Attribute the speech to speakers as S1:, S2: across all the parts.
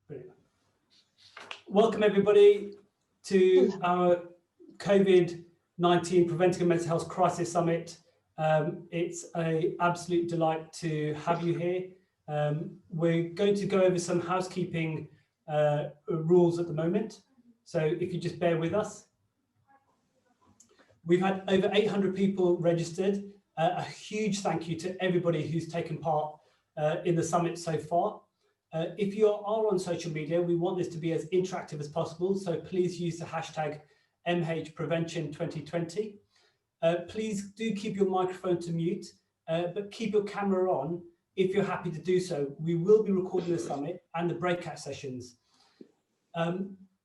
S1: Brilliant. Welcome everybody to our COVID-19 Preventing Mental Health Crisis Summit. It's an absolute delight to have you here. We're going to go over some housekeeping rules at the moment. So if you just bear with us. We've had over 800 people registered. A huge thank you to everybody who's taken part in the summit so far. If you are on social media, we want this to be as interactive as possible, so please use the hashtag MHPrevention2020. Please do keep your microphone to mute, but keep your camera on if you're happy to do so. We will be recording the summit and the breakout sessions.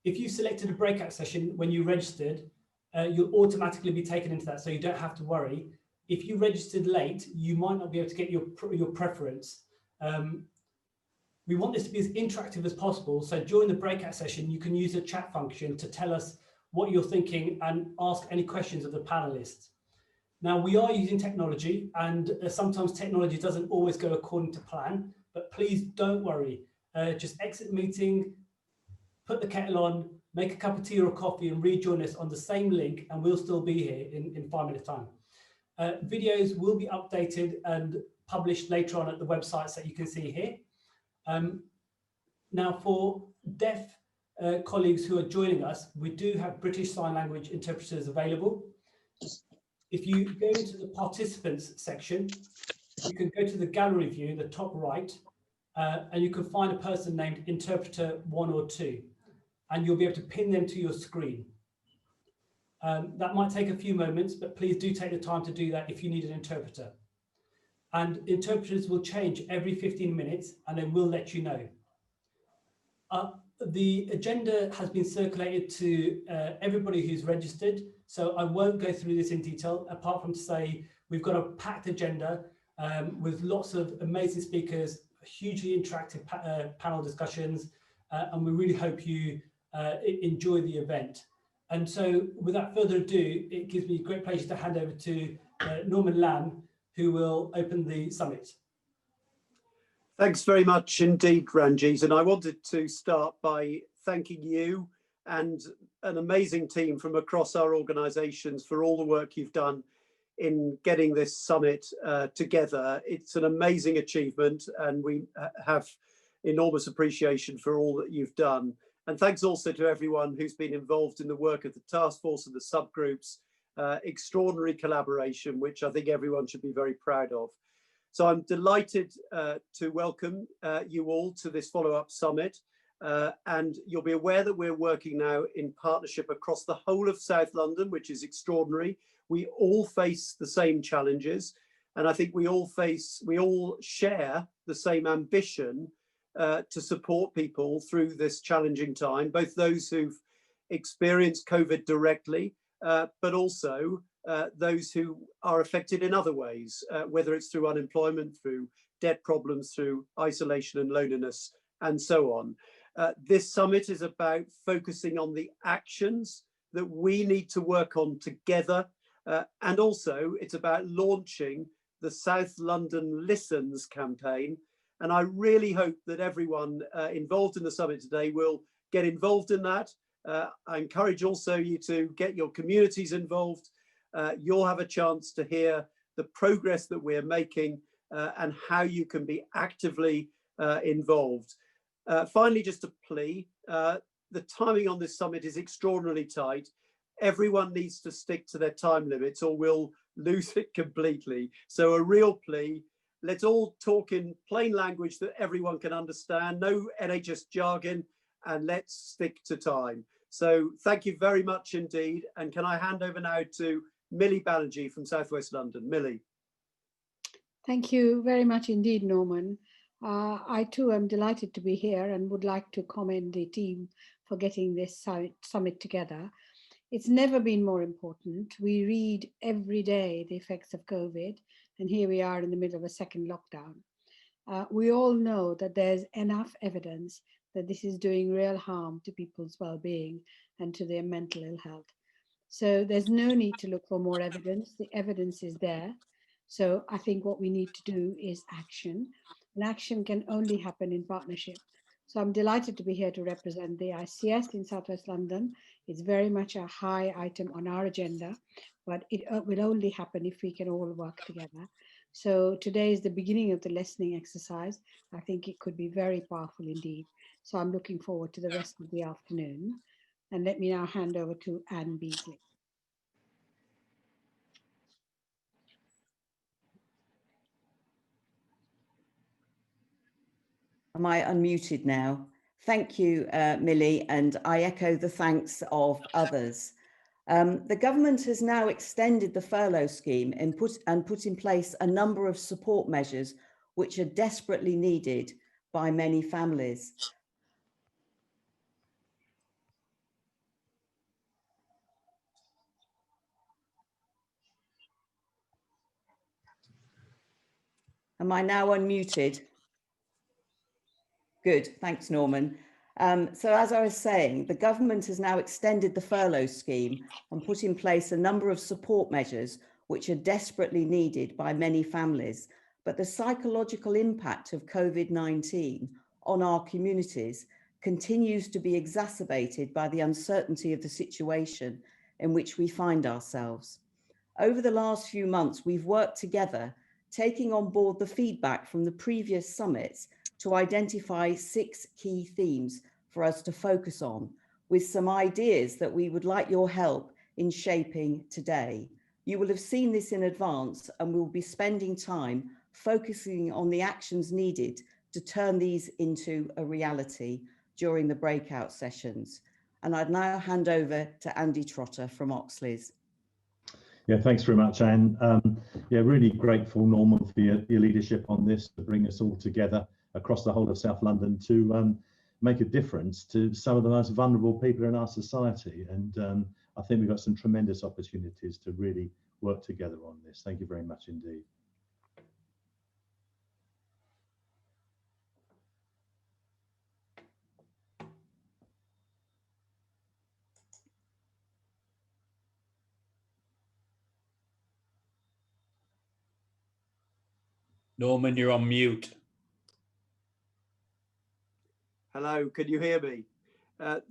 S1: If you selected a breakout session when you registered, you'll automatically be taken into that, so you don't have to worry. If you registered late, you might not be able to get your preference. We want this to be as interactive as possible, so during the breakout session, you can use the chat function to tell us what you're thinking and ask any questions of the panelists. Now, we are using technology, and sometimes technology doesn't always go according to plan, but please don't worry. Just exit the meeting, put the kettle on, make a cup of tea or coffee and rejoin us on the same link, and we'll still be here in 5 minutes time. Videos will be updated and published later on at the websites that you can see here. Now, for deaf colleagues who are joining us, we do have British Sign Language interpreters available. If you go into the participants section, you can go to the gallery view in the top right, and you can find a person named interpreter 1 or 2, and you'll be able to pin them to your screen. That might take a few moments, but please do take the time to do that if you need an interpreter. And interpreters will change every 15 minutes, and then we'll let you know. The agenda has been circulated to everybody who's registered, so I won't go through this in detail, apart from to say we've got a packed agenda with lots of amazing speakers, hugely interactive panel discussions, and we really hope you enjoy the event. And so without further ado, it gives me great pleasure to hand over to Norman Lamb, who will open the summit.
S2: Thanks very much indeed, Ranjit. And I wanted to start by thanking you and an amazing team from across our organisations for all the work you've done in getting this summit together. It's an amazing achievement, and we have enormous appreciation for all that you've done. And thanks also to everyone who's been involved in the work of the Taskforce and the subgroups. Extraordinary collaboration, which I think everyone should be very proud of. So I'm delighted to welcome you all to this follow-up summit. And you'll be aware that we're working now in partnership across the whole of South London, which is extraordinary. We all face the same challenges, and I think we all share the same ambition to support people through this challenging time, both those who've experienced COVID directly, but also those who are affected in other ways, whether it's through unemployment, through debt problems, through isolation and loneliness, and so on. This summit is about focusing on the actions that we need to work on together, and also it's about launching the South London Listens campaign. And I really hope that everyone involved in the summit today will get involved in that. I encourage also you to get your communities involved. You'll have a chance to hear the progress that we're making and how you can be actively involved. Finally, just a plea, the timing on this summit is extraordinarily tight. Everyone needs to stick to their time limits or we'll lose it completely. So a real plea, let's all talk in plain language that everyone can understand, no NHS jargon, and let's stick to time. So thank you very much indeed. And can I hand over now to Millie Banerjee from South West London. Millie.
S3: Thank you very much indeed, Norman. I too am delighted to be here and would like to commend the team for getting this summit together. It's never been more important. We read every day the effects of COVID, and here we are in the middle of a second lockdown. We all know that there's enough evidence that this is doing real harm to people's well-being and to their mental ill health. So there's no need to look for more evidence. The evidence is there. So I think what we need to do is action, and action can only happen in partnership. So I'm delighted to be here to represent the ICS in Southwest London. It's very much a high item on our agenda, but it will only happen if we can all work together. So today is the beginning of the listening exercise. I think it could be very powerful indeed. So I'm looking forward to the rest of the afternoon. And let me now hand over to Anne Beasley.
S4: Am I unmuted now? Thank you, Millie, and I echo the thanks of others. The government has now extended the furlough scheme and put in place a number of support measures which are desperately needed by many families. Am I now unmuted? Good, thanks, Norman. So as I was saying, the government has now extended the furlough scheme and put in place a number of support measures which are desperately needed by many families. But the psychological impact of COVID-19 on our communities continues to be exacerbated by the uncertainty of the situation in which we find ourselves. Over the last few months, we've worked together, taking on board the feedback from the previous summits to identify 6 key themes for us to focus on, with some ideas that we would like your help in shaping today. You will have seen this in advance, and we'll be spending time focusing on the actions needed to turn these into a reality during the breakout sessions. And I'd now hand over to Andy Trotter from Oxleas.
S5: Yeah, thanks very much, Anne. Yeah, really grateful, Norman, for your leadership on this to bring us all together across the whole of South London to make a difference to some of the most vulnerable people in our society. And I think we've got some tremendous opportunities to really work together on this. Thank you very much indeed.
S6: Norman, you're on mute.
S2: Hello, can you hear me?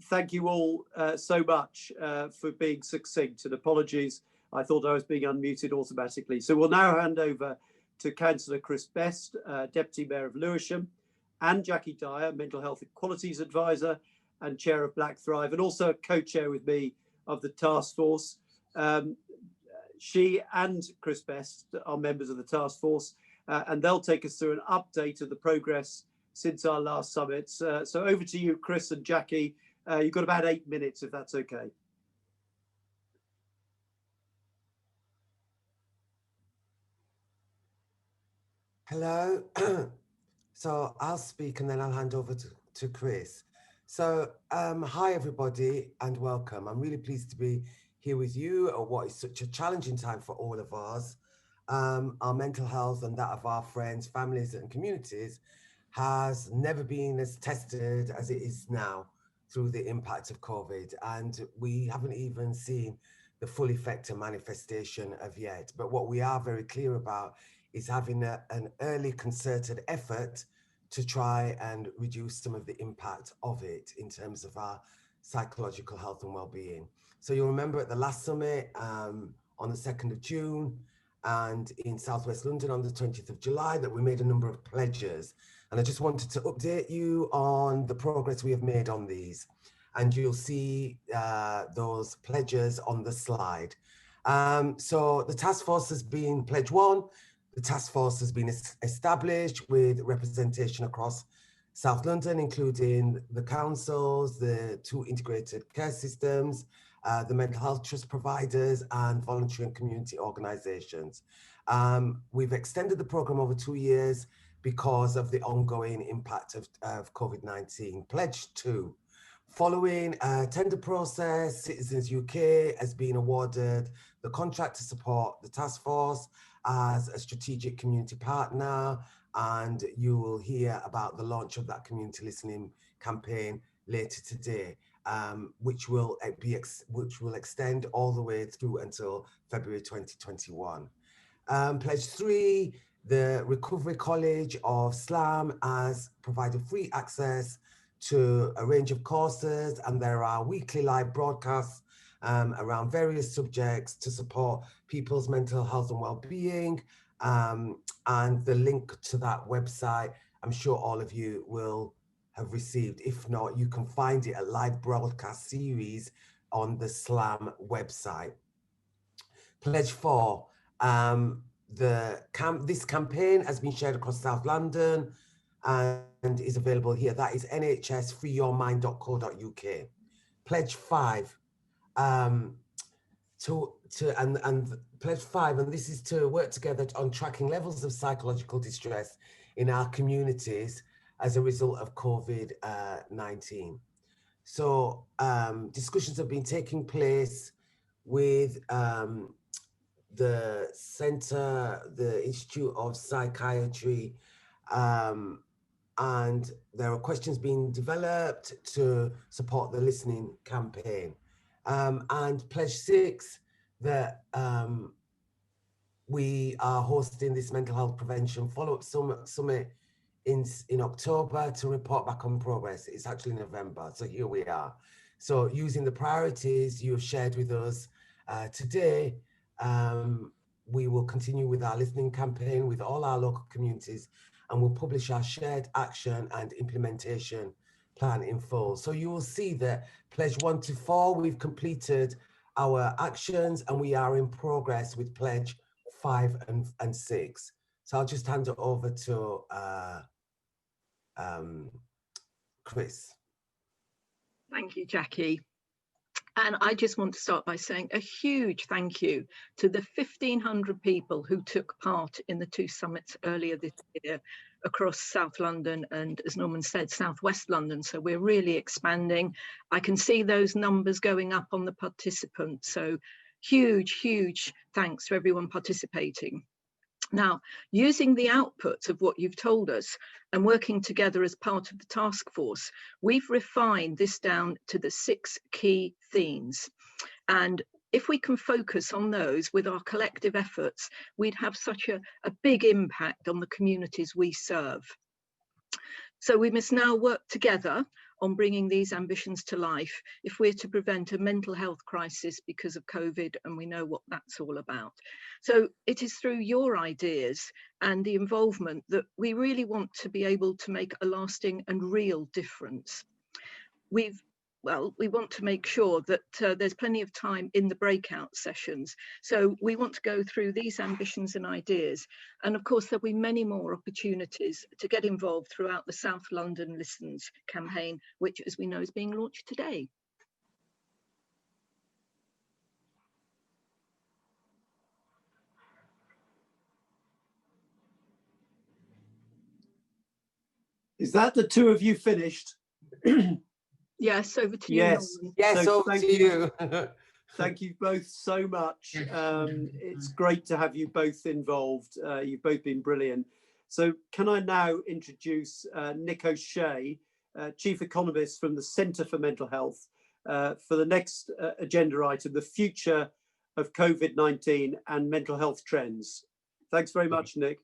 S2: Thank you all so much for being succinct, and apologies, I thought I was being unmuted automatically. So we'll now hand over to Councillor Chris Best, Deputy Mayor of Lewisham, and Jackie Dyer, Mental Health Equalities Advisor and Chair of Black Thrive, and also co-chair with me of the Taskforce. She and Chris Best are members of the Taskforce, and they'll take us through an update of the progress since our last summit. So over to you, Chris and Jackie. You've got about 8 minutes, if that's okay.
S7: Hello. So I'll speak and then I'll hand over to Chris. So hi, everybody, and welcome. I'm really pleased to be here with you at what is such a challenging time for all of us. Our mental health and that of our friends, families and communities has never been as tested as it is now through the impact of COVID. And we haven't even seen the full effect and manifestation of yet. But what we are very clear about is having an early concerted effort to try and reduce some of the impact of it in terms of our psychological health and well-being. So you'll remember at the last summit on the 2nd of June and in Southwest London on the 20th of July that we made a number of pledges. And I just wanted to update you on the progress we have made on these. And you'll see those pledges on the slide. So the task force has been pledge 1. The task force has been established with representation across South London, including the councils, the 2 integrated care systems, the mental health trust providers, and voluntary and community organisations. We've extended the programme over 2 years because of the ongoing impact of COVID-19. Pledge 2. Following a tender process, Citizens UK has been awarded the contract to support the task force as a strategic community partner, and you will hear about the launch of that community listening campaign later today, which will extend all the way through until February 2021. Pledge 3, the Recovery College of SLAM has provided free access to a range of courses, and there are weekly live broadcasts around various subjects to support people's mental health and well-being. And the link to that website, I'm sure all of you will have received. If not, you can find it at live broadcast series on the SLAM website. Pledge 4. This campaign has been shared across South London and is available here. That is nhsfreeyourmind.co.uk. Pledge 5. Pledge 5, and this is to work together on tracking levels of psychological distress in our communities as a result of COVID-19. So discussions have been taking place with the Centre, the Institute of Psychiatry, and there are questions being developed to support the listening campaign. And Pledge 6, that we are hosting this mental health prevention follow-up summit in October to report back on progress. It's actually November, so here we are. So using the priorities you have shared with us today, we will continue with our listening campaign with all our local communities, and we'll publish our shared action and implementation plan in full. So you will see that Pledge 1 to 4, we've completed our actions, and we are in progress with Pledge 5 and 6. So I'll just hand it over to Chris.
S8: Thank you, Jackie. And I just want to start by saying a huge thank you to the 1,500 people who took part in the 2 summits earlier this year across South London and, as Norman said, Southwest London. So we're really expanding. I can see those numbers going up on the participants. So huge thanks to everyone participating. Now, using the outputs of what you've told us and working together as part of the task force, we've refined this down to the 6 key themes. And if we can focus on those with our collective efforts, we'd have such a big impact on the communities we serve. So we must now work together on bringing these ambitions to life if we're to prevent a mental health crisis because of COVID, and we know what that's all about. So it is through your ideas and the involvement that we really want to be able to make a lasting and real difference. We want to make sure that there's plenty of time in the breakout sessions. So we want to go through these ambitions and ideas. And of course, there'll be many more opportunities to get involved throughout the South London Listens campaign, which, as we know, is being launched today.
S2: Is that the 2 of you finished?
S8: Yes, over to you.
S2: Yes,
S7: yes,
S2: so
S7: over to you.
S2: Thank you both so much. It's great to have you both involved. You've both been brilliant. So can I now introduce Nick O'Shea, Chief Economist from the Centre for Mental Health, for the next agenda item, the future of COVID-19 and mental health trends. Thanks very much, Nick.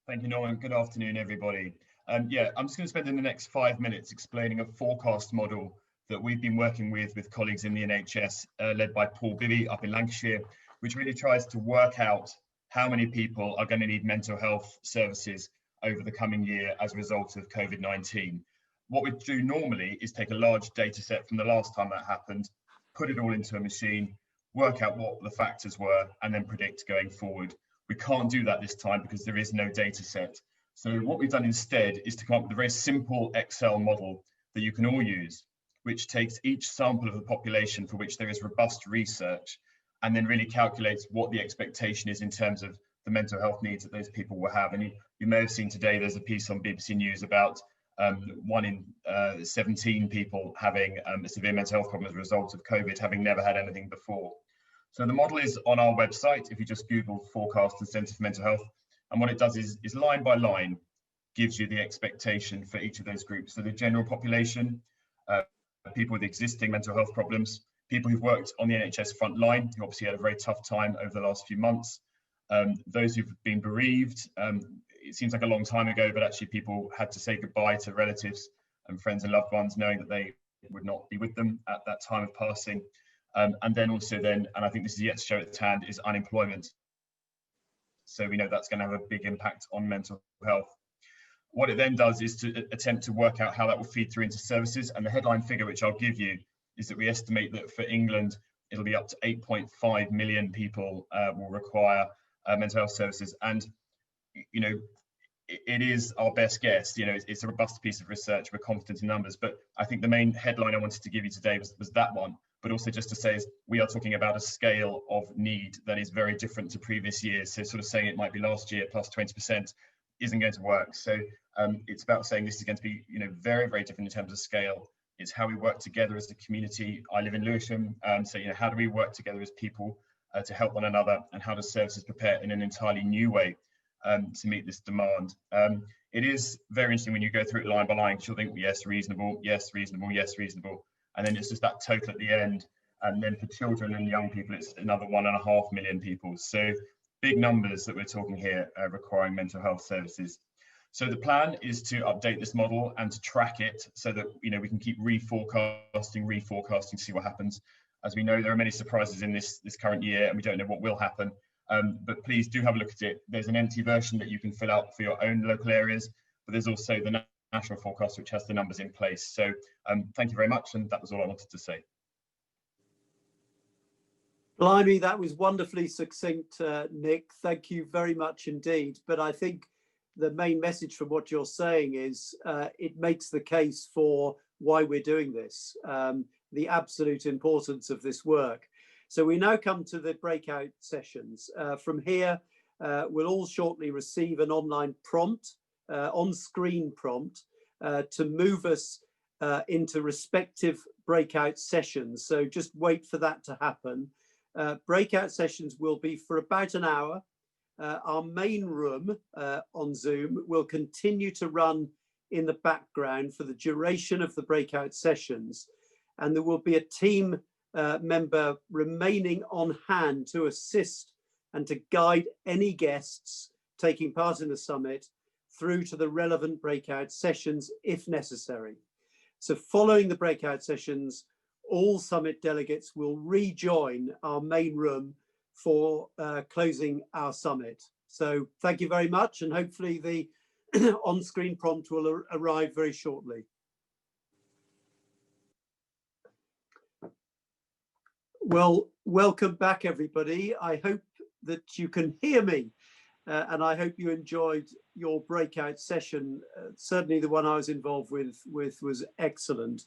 S9: Thank you, Norman. Good afternoon, everybody. I'm just going to spend in the next 5 minutes explaining a forecast model that we've been working with colleagues in the NHS, led by Paul Bibby up in Lancashire, which really tries to work out how many people are going to need mental health services over the coming year as a result of COVID-19. What we do normally is take a large data set from the last time that happened, put it all into a machine, work out what the factors were, and then predict going forward. We can't do that this time because there is no data set. So what we've done instead is to come up with a very simple Excel model that you can all use, which takes each sample of the population for which there is robust research and then really calculates what the expectation is in terms of the mental health needs that those people will have. And you may have seen today, there's a piece on BBC News about 1 in 17 people having a severe mental health problem as a result of COVID, having never had anything before. So the model is on our website. If you just Google forecast and Centre for Mental Health, and what it does is line by line gives you the expectation for each of those groups. So the general population, people with existing mental health problems, people who've worked on the NHS front line, who obviously had a very tough time over the last few months, those who've been bereaved. It seems like a long time ago, but actually people had to say goodbye to relatives friends and loved ones, knowing that they would not be with them at that time of passing. And then also and I think this is yet to show its hand, is unemployment. So we know that's going to have a big impact on mental health. What it then does is to attempt to work out how that will feed through into services. And the headline figure, which I'll give you, is that we estimate that for England, it'll be up to 8.5 million people will require mental health services. And, you know, it is our best guess. You know, it's a robust piece of research. We're confident in numbers. But I think the main headline I wanted to give you today was that one. But also just to say is we are talking about a scale of need that is very different to previous years. So sort of saying it might be last year plus 20% isn't going to work. So it's about saying this is going to be, you know, very, very different in terms of scale. It's how we work together as a community. I live in Lewisham, so you know, how do we work together as people to help one another, and how does services prepare in an entirely new way to meet this demand? It is very interesting when you go through it line by line, because you'll think, yes, reasonable, yes, reasonable, yes, reasonable. And then it's just that total at the end. And then for children and young people, it's another 1.5 million people. So big numbers that we're talking here requiring mental health services. So the plan is to update this model and to track it so that, you know, we can keep reforecasting, see what happens. As we know, there are many surprises in this current year, and we don't know what will happen. But please do have a look at it. There's an empty version that you can fill out for your own local areas, but there's also the national forecast, which has the numbers in place. So thank you very much, and that was all I wanted to say.
S2: Blimey, that was wonderfully succinct, Nick. Thank you very much indeed. But I think the main message from what you're saying is it makes the case for why we're doing this, the absolute importance of this work. So we now come to the breakout sessions. From here, we'll all shortly receive an online prompt, on-screen prompt, to move us into respective breakout sessions. So just wait for that to happen. Breakout sessions will be for about an hour. Our main room on Zoom will continue to run in the background for the duration of the breakout sessions. And there will be a team member remaining on hand to assist and to guide any guests taking part in the summit through to the relevant breakout sessions if necessary. So following the breakout sessions, all summit delegates will rejoin our main room for closing our summit. So thank you very much, and hopefully the on-screen prompt will arrive very shortly. Well, welcome back, everybody. I hope that you can hear me, and I hope you enjoyed your breakout session. Certainly the one I was involved with was excellent.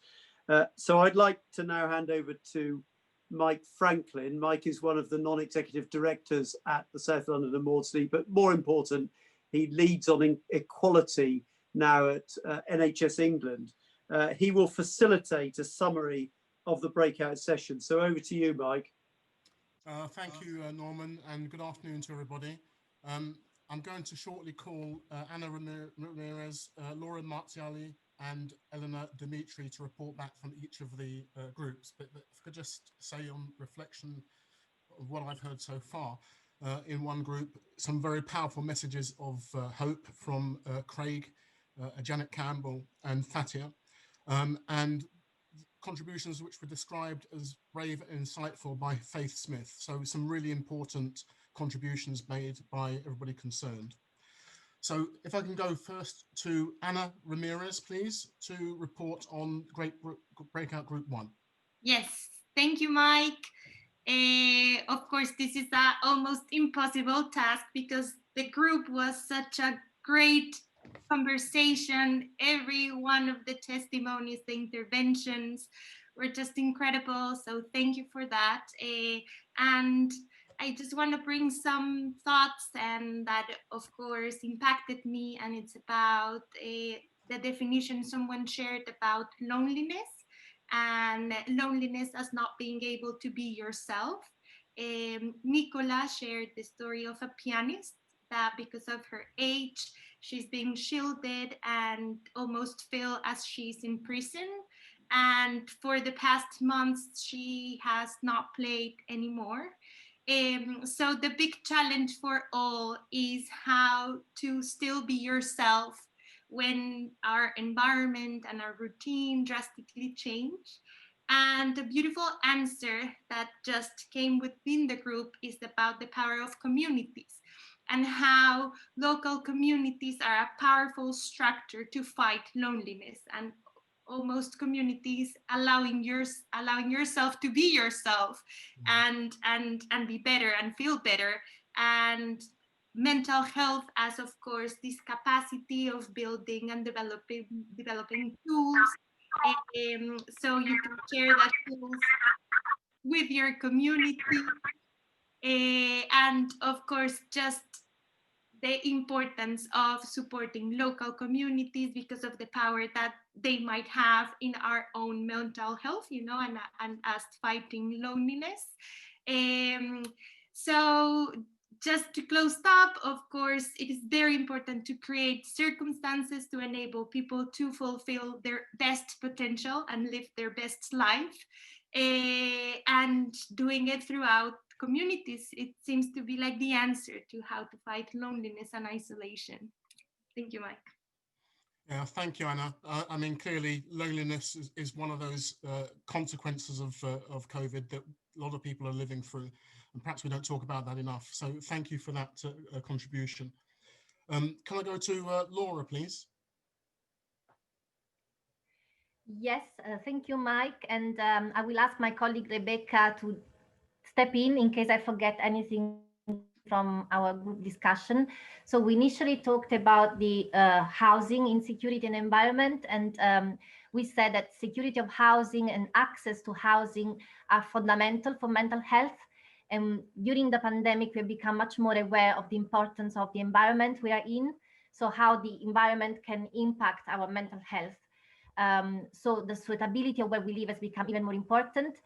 S2: So I'd like to now hand over to Mike Franklin. Mike is one of the non-executive directors at the South London and Maudsley, but more important, he leads on equality now at NHS England. He will facilitate a summary of the breakout session. So over to you, Mike.
S10: Thank you, Norman, and good afternoon to everybody. I'm going to shortly call Anna Ramirez, Laura Maudsley, and Eleanor Dimitri to report back from each of the groups. But if I could just say on reflection of what I've heard so far, in one group, some very powerful messages of hope from Craig, Janet Campbell and Fatia, and contributions which were described as brave and insightful by Faith Smith. So some really important contributions made by everybody concerned. So if I can go first to Anna Ramirez, please, to report on Breakout Group 1.
S11: Yes, thank you, Mike. Of course, this is an almost impossible task because the group was such a great conversation. Every one of the testimonies, the interventions were just incredible. So thank you for that. And I just want to bring some thoughts and that, of course, impacted me. And it's about the definition someone shared about loneliness and loneliness as not being able to be yourself. Nicola shared the story of a pianist that because of her age, she's being shielded and almost feel as she's in prison. And for the past months, she has not played anymore. So the big challenge for all is how to still be yourself when our environment and our routine drastically change. And the beautiful answer that just came within the group is about the power of communities and how local communities are a powerful structure to fight loneliness, and almost communities allowing yourself to be yourself and be better and feel better. And mental health as, of course, this capacity of building and developing tools, so you can share that tools with your community, and of course just the importance of supporting local communities because of the power that they might have in our own mental health, and us fighting loneliness. So just to close up, of course, it is very important to create circumstances to enable people to fulfill their best potential and live their best life, and doing it throughout communities. It seems to be like the answer to how to fight loneliness and isolation. Thank you, Mike.
S10: Yeah, thank you, Anna. I mean, clearly, loneliness is one of those consequences of COVID that a lot of people are living through, and perhaps we don't talk about that enough. So thank you for that contribution. Can I go to Laura, please?
S12: Yes, thank you, Mike. And I will ask my colleague Rebecca to step in case I forget anything from our group discussion. So we initially talked about the housing insecurity and environment, and we said that security of housing and access to housing are fundamental for mental health. And during the pandemic, we've become much more aware of the importance of the environment we are in, so how the environment can impact our mental health. So the suitability of where we live has become even more important.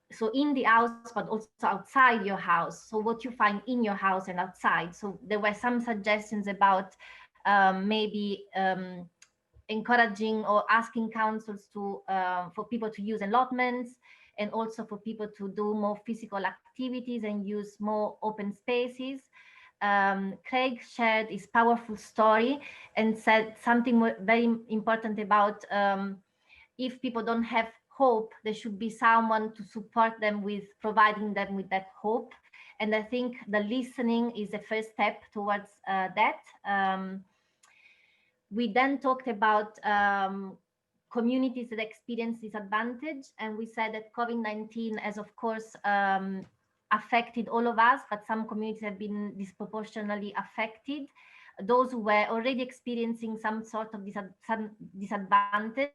S12: So in the house, but also outside your house. So what you find in your house and outside. So there were some suggestions about maybe encouraging or asking councils to for people to use allotments, and also for people to do more physical activities and use more open spaces. Craig shared his powerful story and said something very important about if people don't have hope, there should be someone to support them with providing them with that hope. And I think the listening is the first step towards that. We then talked about communities that experience disadvantage, and we said that COVID-19 has, of course, affected all of us, but some communities have been disproportionately affected. Those who were already experiencing some sort of disadvantage.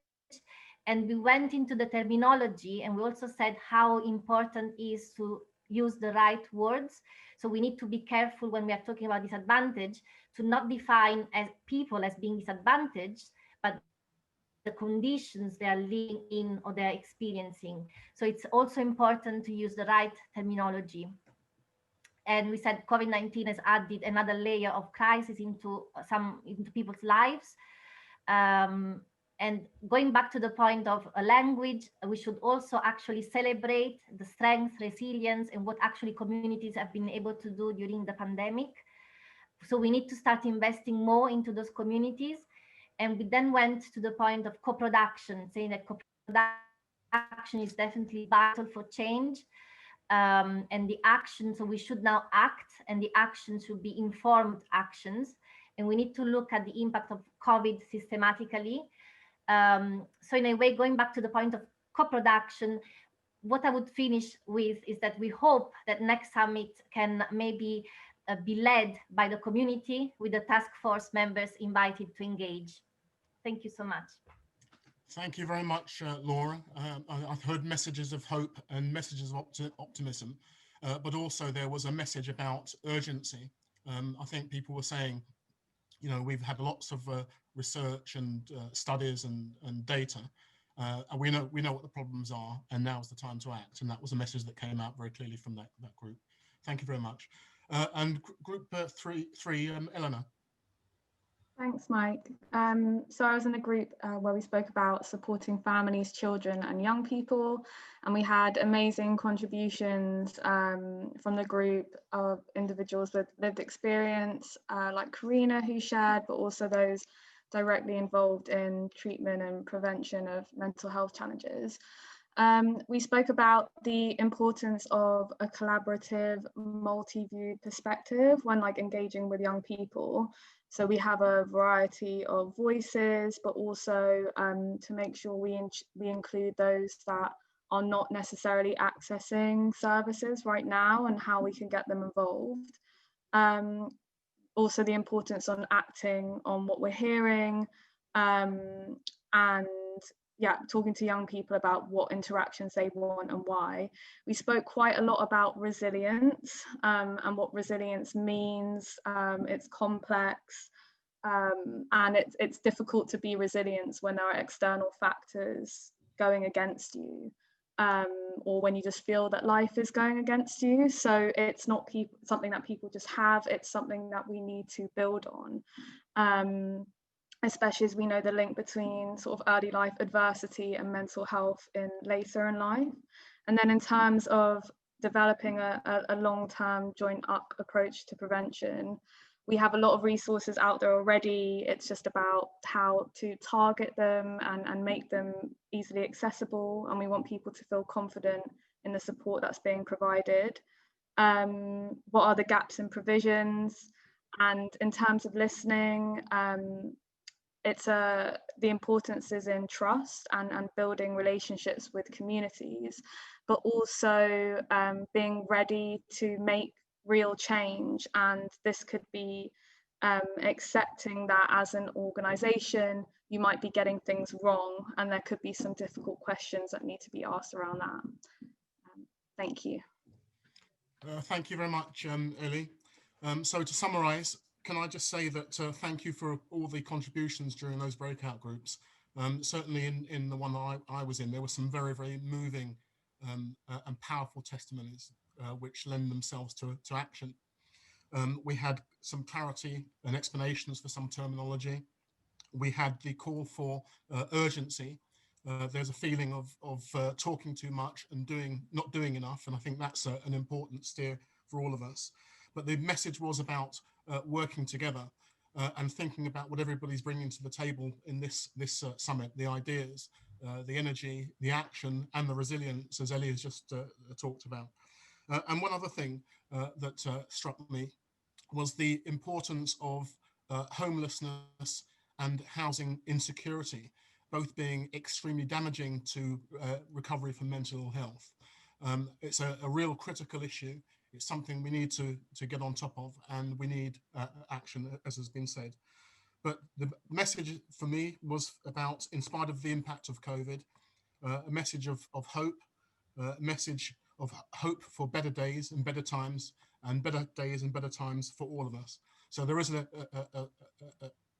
S12: And we went into the terminology, and we also said how important it is to use the right words. So we need to be careful when we are talking about disadvantage to not define as people as being disadvantaged, but the conditions they are living in or they're experiencing. So it's also important to use the right terminology. And we said COVID-19 has added another layer of crisis into people's lives. And going back to the point of a language, we should also actually celebrate the strength, resilience, and what actually communities have been able to do during the pandemic. So we need to start investing more into those communities. And we then went to the point of co-production, saying that co-production is definitely vital for change. And the action, so we should now act, and the actions should be informed actions. And we need to look at the impact of COVID systematically. So in a way, going back to the point of co-production, what I would finish with is that we hope that next summit can maybe be led by the community, with the task force members invited to engage. Thank you so much.
S10: Thank you very much, Laura. I've heard messages of hope and messages of optimism, but also there was a message about urgency. I think people were saying, you know, we've had lots of research and studies and data, and we know what the problems are, and now's the time to act. And that was a message that came out very clearly from that group. Thank you very much. And group three, Eleanor.
S13: Thanks, Mike. So I was in a group where we spoke about supporting families, children and young people, and we had amazing contributions from the group of individuals with lived experience, like Karina who shared, but also those directly involved in treatment and prevention of mental health challenges. We spoke about the importance of a collaborative, multi-view perspective when engaging with young people. So we have a variety of voices, but also to make sure we include those that are not necessarily accessing services right now and how we can get them involved. Also the importance on acting on what we're hearing, and talking to young people about what interactions they want and why. We spoke quite a lot about resilience and what resilience means. It's complex and it's difficult to be resilient when there are external factors going against you, or when you just feel that life is going against you. So it's not something that people just have, it's something that we need to build on. Especially as we know the link between sort of early life adversity and mental health in later in life. And then in terms of developing a long-term joint up approach to prevention, we have a lot of resources out there already. It's just about how to target them and make them easily accessible. And we want people to feel confident in the support that's being provided. What are the gaps in provisions? And in terms of listening, the importance is in trust and building relationships with communities, but also being ready to make real change. And this could be accepting that as an organisation, you might be getting things wrong, and there could be some difficult questions that need to be asked around that. Thank you.
S10: Thank you very much, Ellie. So to summarise, can I just say that thank you for all the contributions during those breakout groups. Certainly in the one that I was in, there were some very, very moving and powerful testimonies which lend themselves to action. We had some clarity and explanations for some terminology. We had the call for urgency. There's a feeling of talking too much and not doing enough, and I think that's an important steer for all of us. But the message was about working together and thinking about what everybody's bringing to the table in this summit, the ideas, the energy, the action, and the resilience, as Ellie has just talked about. And one other thing that struck me was the importance of homelessness and housing insecurity, both being extremely damaging to recovery from mental health. It's a real critical issue. It's something we need to get on top of, and we need action, as has been said. But the message for me was about, in spite of the impact of COVID, a message of hope, a message of hope for better days and better times, and better days and better times for all of us. So there is a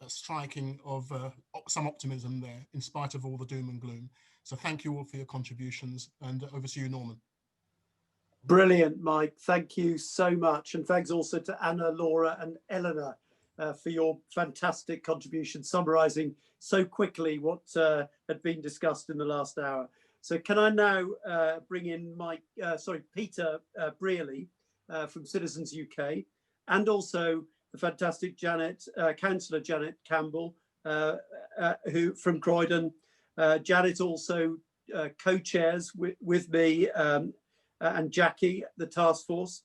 S10: striking of some optimism there, in spite of all the doom and gloom. So thank you all for your contributions, and over to you, Norman.
S2: Brilliant, Mike. Thank you so much. And thanks also to Anna, Laura and Eleanor for your fantastic contribution, summarising so quickly what had been discussed in the last hour. So can I now bring in Peter Brearley from Citizens UK, and also the fantastic Councillor Janet Campbell, who from Croydon. Janet also co-chairs with me and Jackie, the Taskforce.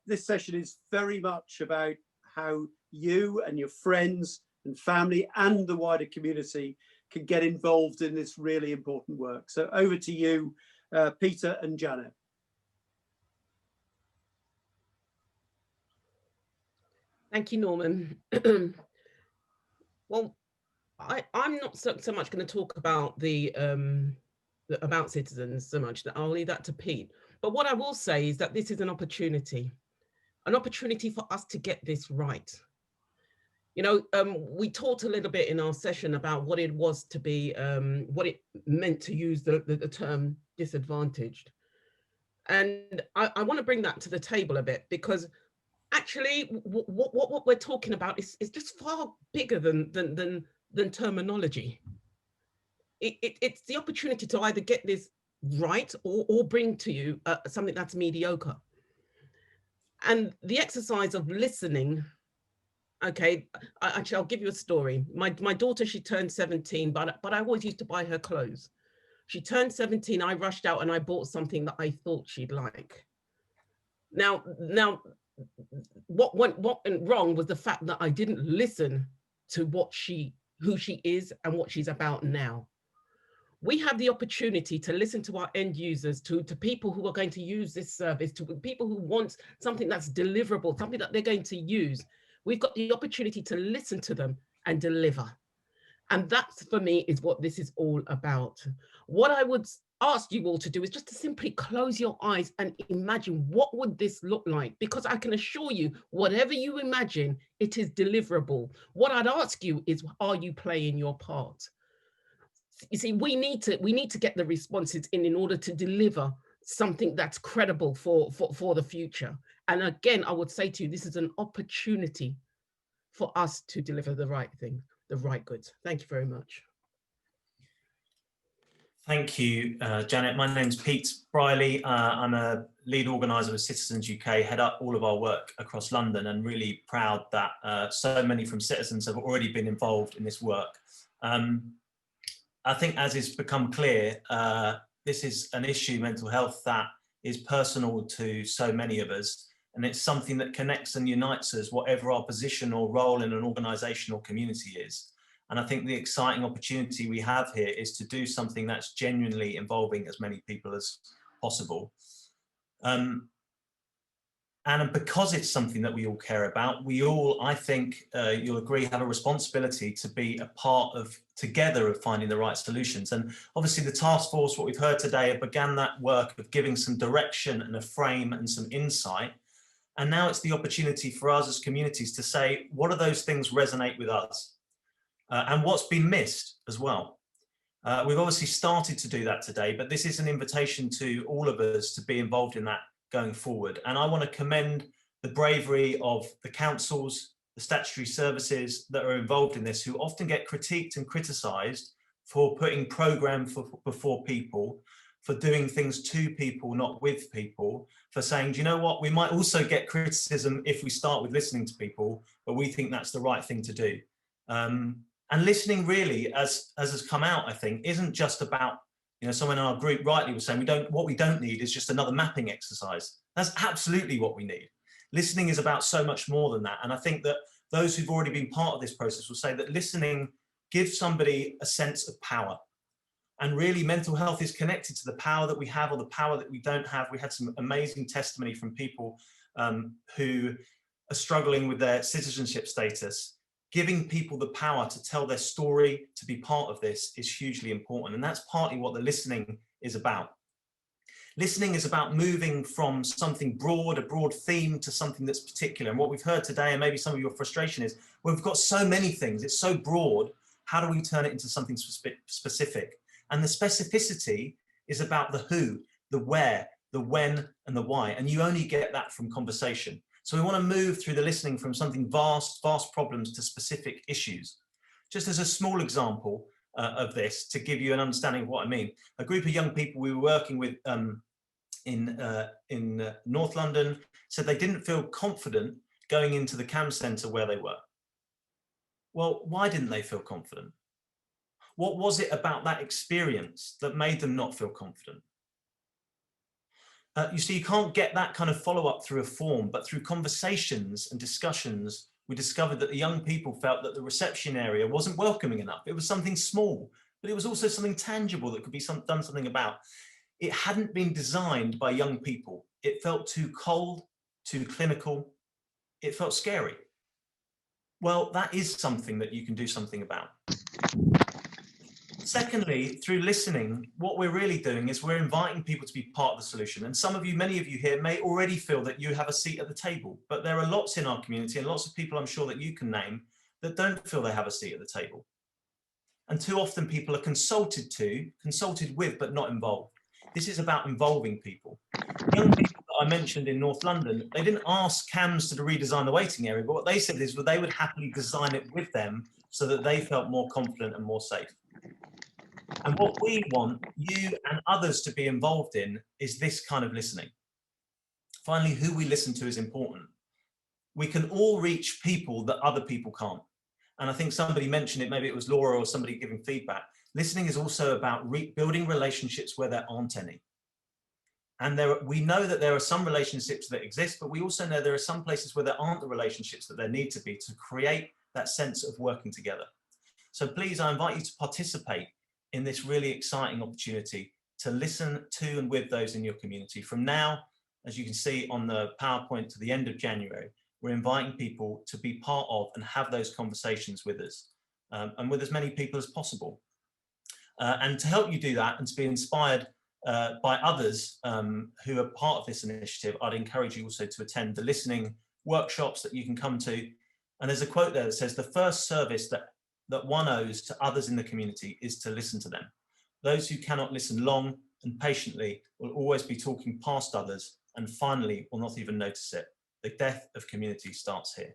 S2: This session is very much about how you and your friends and family and the wider community can get involved in this really important work. So over to you, Peter and Janet.
S14: Thank you, Norman. Well, I'm not so much going to talk about about citizens so much, that I'll leave that to Pete. But what I will say is that this is an opportunity for us to get this right. You know, we talked a little bit in our session about what it was to be, what it meant to use the term disadvantaged. And I want to bring that to the table a bit, because actually what we're talking about is just far bigger than terminology. It's the opportunity to either get this right or bring to you something that's mediocre. And the exercise of listening, okay, actually, I'll give you a story. My daughter, she turned 17, but I always used to buy her clothes. She turned 17, I rushed out and I bought something that I thought she'd like. Now, what went wrong was the fact that I didn't listen to who she is and what she's about now. We have the opportunity to listen to our end users, to people who are going to use this service, to people who want something that's deliverable, something that they're going to use. We've got the opportunity to listen to them and deliver. And that's, for me, is what this is all about. What I would ask you all to do is just to simply close your eyes and imagine what would this look like, because I can assure you, whatever you imagine, it is deliverable. What I'd ask you is, are you playing your part? You see, we need to get the responses in order to deliver something that's credible for the future. And again, I would say to you, this is an opportunity for us to deliver the right thing, the right goods. Thank you very much.
S15: Thank you, Janet. My name's Pete Briley. I'm a lead organiser with Citizens UK, head up all of our work across London, and really proud that so many from Citizens have already been involved in this work. I think, as has become clear, this is an issue, mental health, that is personal to so many of us, and it's something that connects and unites us, whatever our position or role in an organisation or community is. And I think the exciting opportunity we have here is to do something that's genuinely involving as many people as possible. And because it's something that we all care about, we all, I think you'll agree, have a responsibility to be a part of, together, of finding the right solutions. And obviously the task force, what we've heard today, began that work of giving some direction and a frame and some insight. And now it's the opportunity for us as communities to say, what are those things resonate with us? And what's been missed as well. We've obviously started to do that today, but this is an invitation to all of us to be involved in that going forward. And I want to commend the bravery of the councils, the statutory services that are involved in this, who often get critiqued and criticised for putting programme before people, for doing things to people, not with people, for saying, do you know what, we might also get criticism if we start with listening to people, but we think that's the right thing to do. And listening really, as has come out, I think, isn't just about, you know, someone in our group rightly was saying, what we don't need is just another mapping exercise. That's absolutely what we need. Listening is about so much more than that. And I think that those who've already been part of this process will say that listening gives somebody a sense of power. And really, mental health is connected to the power that we have or the power that we don't have. We had some amazing testimony from people who are struggling with their citizenship status. Giving people the power to tell their story, to be part of this, is hugely important. And that's partly what the listening is about. Listening is about moving from something broad, a broad theme, to something that's particular. And what we've heard today, and maybe some of your frustration, is, well, we've got so many things, it's so broad, how do we turn it into something specific? And the specificity is about the who, the where, the when, and the why. And you only get that from conversation. So we want to move through the listening from something vast problems to specific issues. Just as a small example of this, to give you an understanding of what I mean, a group of young people we were working with in North London said they didn't feel confident going into the CAM centre where they were. Well, why didn't they feel confident? What was it about that experience that made them not feel confident? You see, you can't get that kind of follow-up through a form, but through conversations and discussions, we discovered that the young people felt that the reception area wasn't welcoming enough. It was something small, but it was also something tangible that could be done something about. It hadn't been designed by young people. It felt too cold, too clinical. It felt scary. Well, that is something that you can do something about. Secondly, through listening, what we're really doing is we're inviting people to be part of the solution. And some of you, many of you here, may already feel that you have a seat at the table, but there are lots in our community and lots of people I'm sure that you can name that don't feel they have a seat at the table. And too often people are consulted with, but not involved. This is about involving people. Young people that I mentioned in North London, they didn't ask CAMS to redesign the waiting area, but what they said is that they would happily design it with them so that they felt more confident and more safe. And what we want you and others to be involved in is this kind of listening. Finally, who we listen to is important. We can all reach people that other people can't. And I think somebody mentioned it, maybe it was Laura or somebody giving feedback. Listening is also about building relationships where there aren't any. And we know that there are some relationships that exist, but we also know there are some places where there aren't the relationships that there need to be to create that sense of working together. So please, I invite you to participate in this really exciting opportunity to listen to and with those in your community. From now, as you can see on the PowerPoint, to the end of January, we're inviting people to be part of and have those conversations with us, and with as many people as possible. And to help you do that and to be inspired by others who are part of this initiative, I'd encourage you also to attend the listening workshops that you can come to. And there's a quote there that says, the first service that one owes to others in the community is to listen to them. Those who cannot listen long and patiently will always be talking past others and finally will not even notice it. The death of community starts here.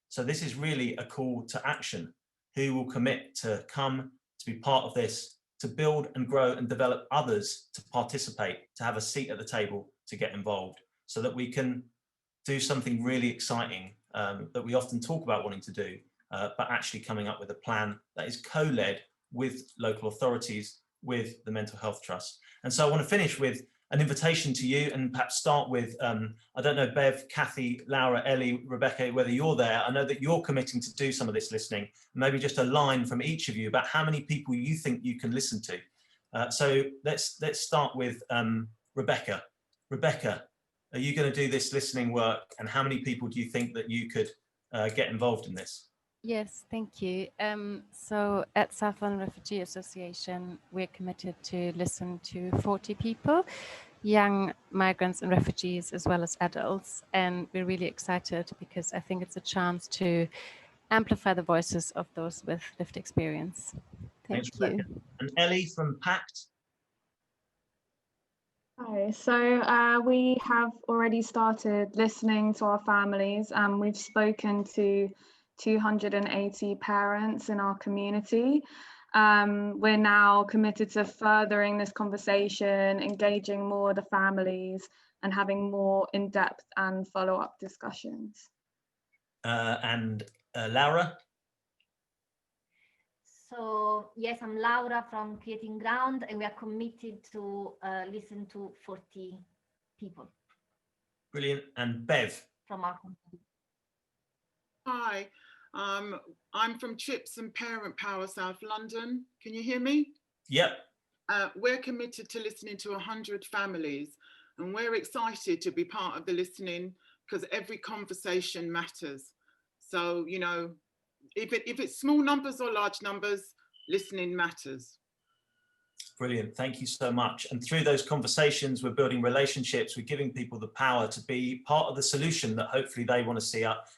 S15: So this is really a call to action. Who will commit to come, to be part of this, to build and grow and develop others to participate, to have a seat at the table, to get involved, so that we can do something really exciting that we often talk about wanting to do, but actually coming up with a plan that is co-led with local authorities, with the Mental Health Trust. And so I want to finish with an invitation to you, and perhaps start with, I don't know, Bev, Kathy, Laura, Ellie, Rebecca, whether you're there. I know that you're committing to do some of this listening. Maybe just a line from each of you about how many people you think you can listen to. So let's start with Rebecca. Rebecca, are you going to do this listening work, and how many people do you think that you could get involved in this?
S16: Yes, thank you. So at South London Refugee Association, we're committed to listen to 40 people, young migrants and refugees, as well as adults. And we're really excited because I think it's a chance to amplify the voices of those with lived experience. Thank you.
S15: And Ellie from PACT.
S13: Hi, so we have already started listening to our families, and we've spoken to 280 parents in our community. We're now committed to furthering this conversation, engaging more of the families, and having more in-depth and follow-up discussions.
S15: And Laura?
S12: So yes, I'm Laura from Creating Ground, and we are committed to listen to 40 people.
S15: Brilliant. And Bev?
S12: From our community.
S17: Hi, I'm from CHIPS and Parent Power South London. Can you hear me?
S15: Yep.
S17: We're committed to listening to 100 families, and we're excited to be part of the listening because every conversation matters. So, you know, if it's small numbers or large numbers, listening matters.
S15: Brilliant. Thank you so much. And through those conversations, we're building relationships. We're giving people the power to be part of the solution that hopefully they want to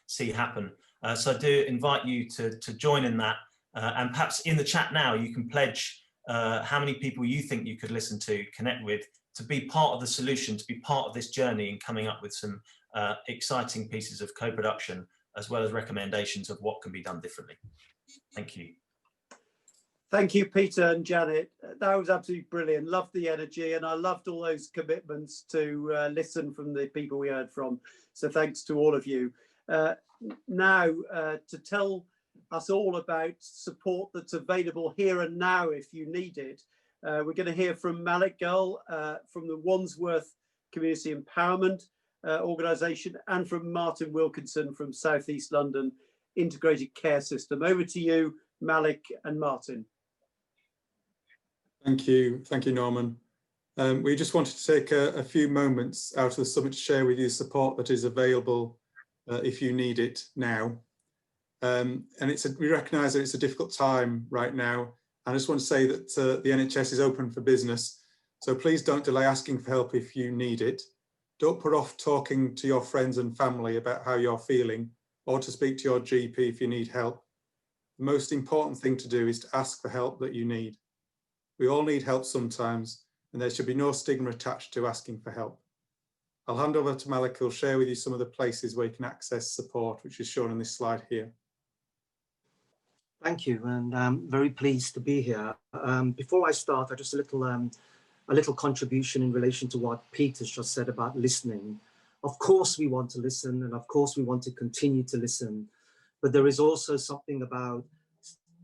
S15: see happen. So I do invite you to join in that. And perhaps in the chat now, you can pledge how many people you think you could listen to, connect with, to be part of the solution, to be part of this journey and coming up with some exciting pieces of co-production, as well as recommendations of what can be done differently. Thank you.
S2: Thank you, Peter and Janet. That was absolutely brilliant. Loved the energy, and I loved all those commitments to listen from the people we heard from. So thanks to all of you. Now, to tell us all about support that's available here and now if you need it, we're going to hear from Malik Gull from the Wandsworth Community Empowerment Organisation, and from Martin Wilkinson from South East London Integrated Care System. Over to you, Malik and Martin.
S18: Thank you, Norman. We just wanted to take a few moments out of the summit to share with you support that is available if you need it now. And we recognise that it's a difficult time right now. I just want to say that the NHS is open for business, so please don't delay asking for help if you need it. Don't put off talking to your friends and family about how you're feeling, or to speak to your GP if you need help. The most important thing to do is to ask for help that you need. We all need help sometimes, and there should be no stigma attached to asking for help. I'll hand over to Malik, who'll share with you some of the places where you can access support, which is shown on this slide here.
S19: Thank you, and I'm very pleased to be here. Before I start, just a little contribution in relation to what Pete has just said about listening. Of course we want to listen, and of course we want to continue to listen, but there is also something about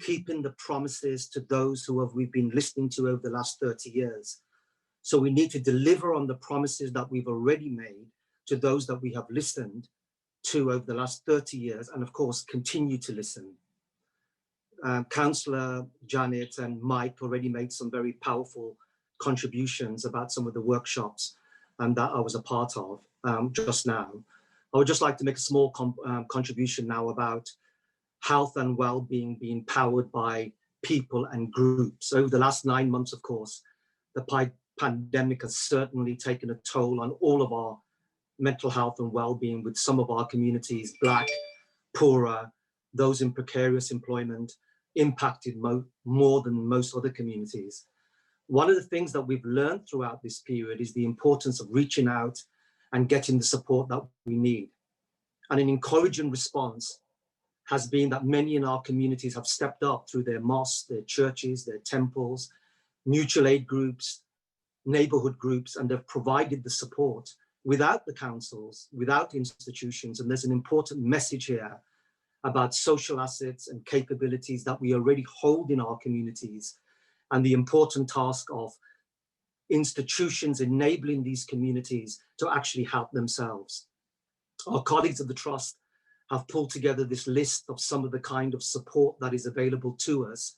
S19: keeping the promises to those who we've been listening to over the last 30 years. So we need to deliver on the promises that we've already made to those that we have listened to over the last 30 years, and of course, continue to listen. Councillor Janet and Mike already made some very powerful contributions about some of the workshops that I was a part of just now. I would just like to make a small contribution now about health and well-being being powered by people and groups. Over the last 9 months, of course, the pandemic has certainly taken a toll on all of our mental health and well-being, with some of our communities, Black, poorer, those in precarious employment, impacted more than most other communities. One of the things that we've learned throughout this period is the importance of reaching out and getting the support that we need. And an encouraging response has been that many in our communities have stepped up through their mosques, their churches, their temples, mutual aid groups, neighborhood groups, and they've provided the support without the councils, without institutions. And there's an important message here about social assets and capabilities that we already hold in our communities, and the important task of institutions enabling these communities to actually help themselves. Our colleagues at the Trust have pulled together this list of some of the kind of support that is available to us.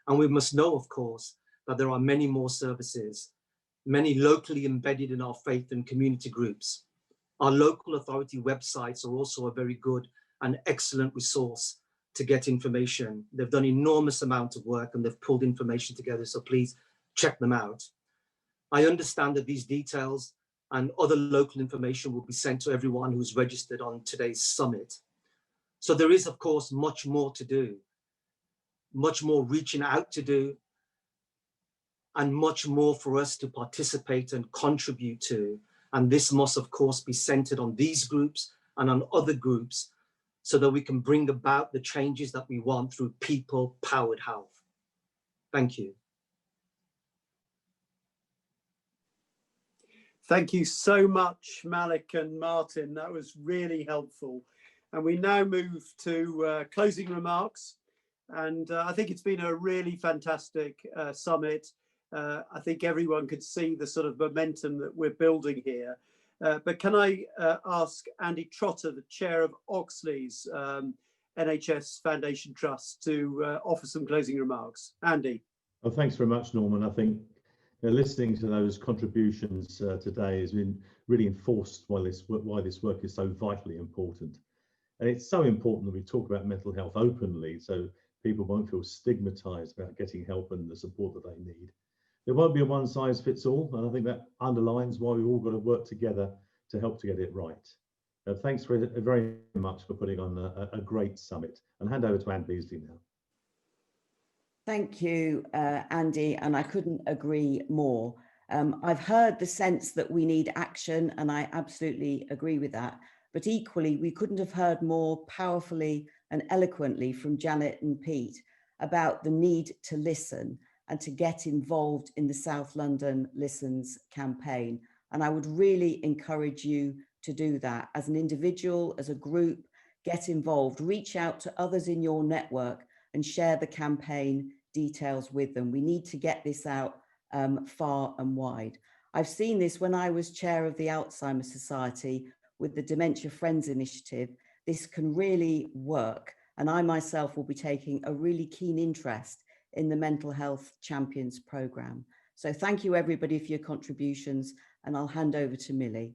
S19: And we must know, of course, that there are many more services, many locally embedded in our faith and community groups. Our local authority websites are also a very good and excellent resource to get information. They've done enormous amount of work and they've pulled information together, so please check them out. I understand that these details and other local information will be sent to everyone who's registered on today's summit. So there is, of course, much more to do, much more reaching out to do, and much more for us to participate and contribute to. And this must, of course, be centered on these groups and on other groups so that we can bring about the changes that we want through people-powered health. Thank you.
S2: Thank you so much, Malik and Martin. That was really helpful. And we now move to closing remarks. And I think it's been a really fantastic summit. I think everyone could see the sort of momentum that we're building here. But can I ask Andy Trotter, the chair of Oxleas NHS Foundation Trust, to offer some closing remarks? Andy.
S5: Well, thanks very much, Norman. I think listening to those contributions today has been really enforced why this work is so vitally important. And it's so important that we talk about mental health openly so people won't feel stigmatized about getting help and the support that they need. There won't be a one size fits all, and I think that underlines why we've all got to work together to help to get it right. Thanks very much for putting on a great summit, and hand over to Anne Beasley now.
S4: Thank you, Andy, and I couldn't agree more. I've heard the sense that we need action, and I absolutely agree with that. But equally, we couldn't have heard more powerfully and eloquently from Janet and Pete about the need to listen and to get involved in the South London Listens campaign. And I would really encourage you to do that as an individual, as a group, get involved, reach out to others in your network and share the campaign details with them. We need to get this out far and wide. I've seen this when I was chair of the Alzheimer's Society with the Dementia Friends Initiative. This can really work. And I myself will be taking a really keen interest in the Mental Health Champions programme. So thank you everybody for your contributions, and I'll hand over to Millie.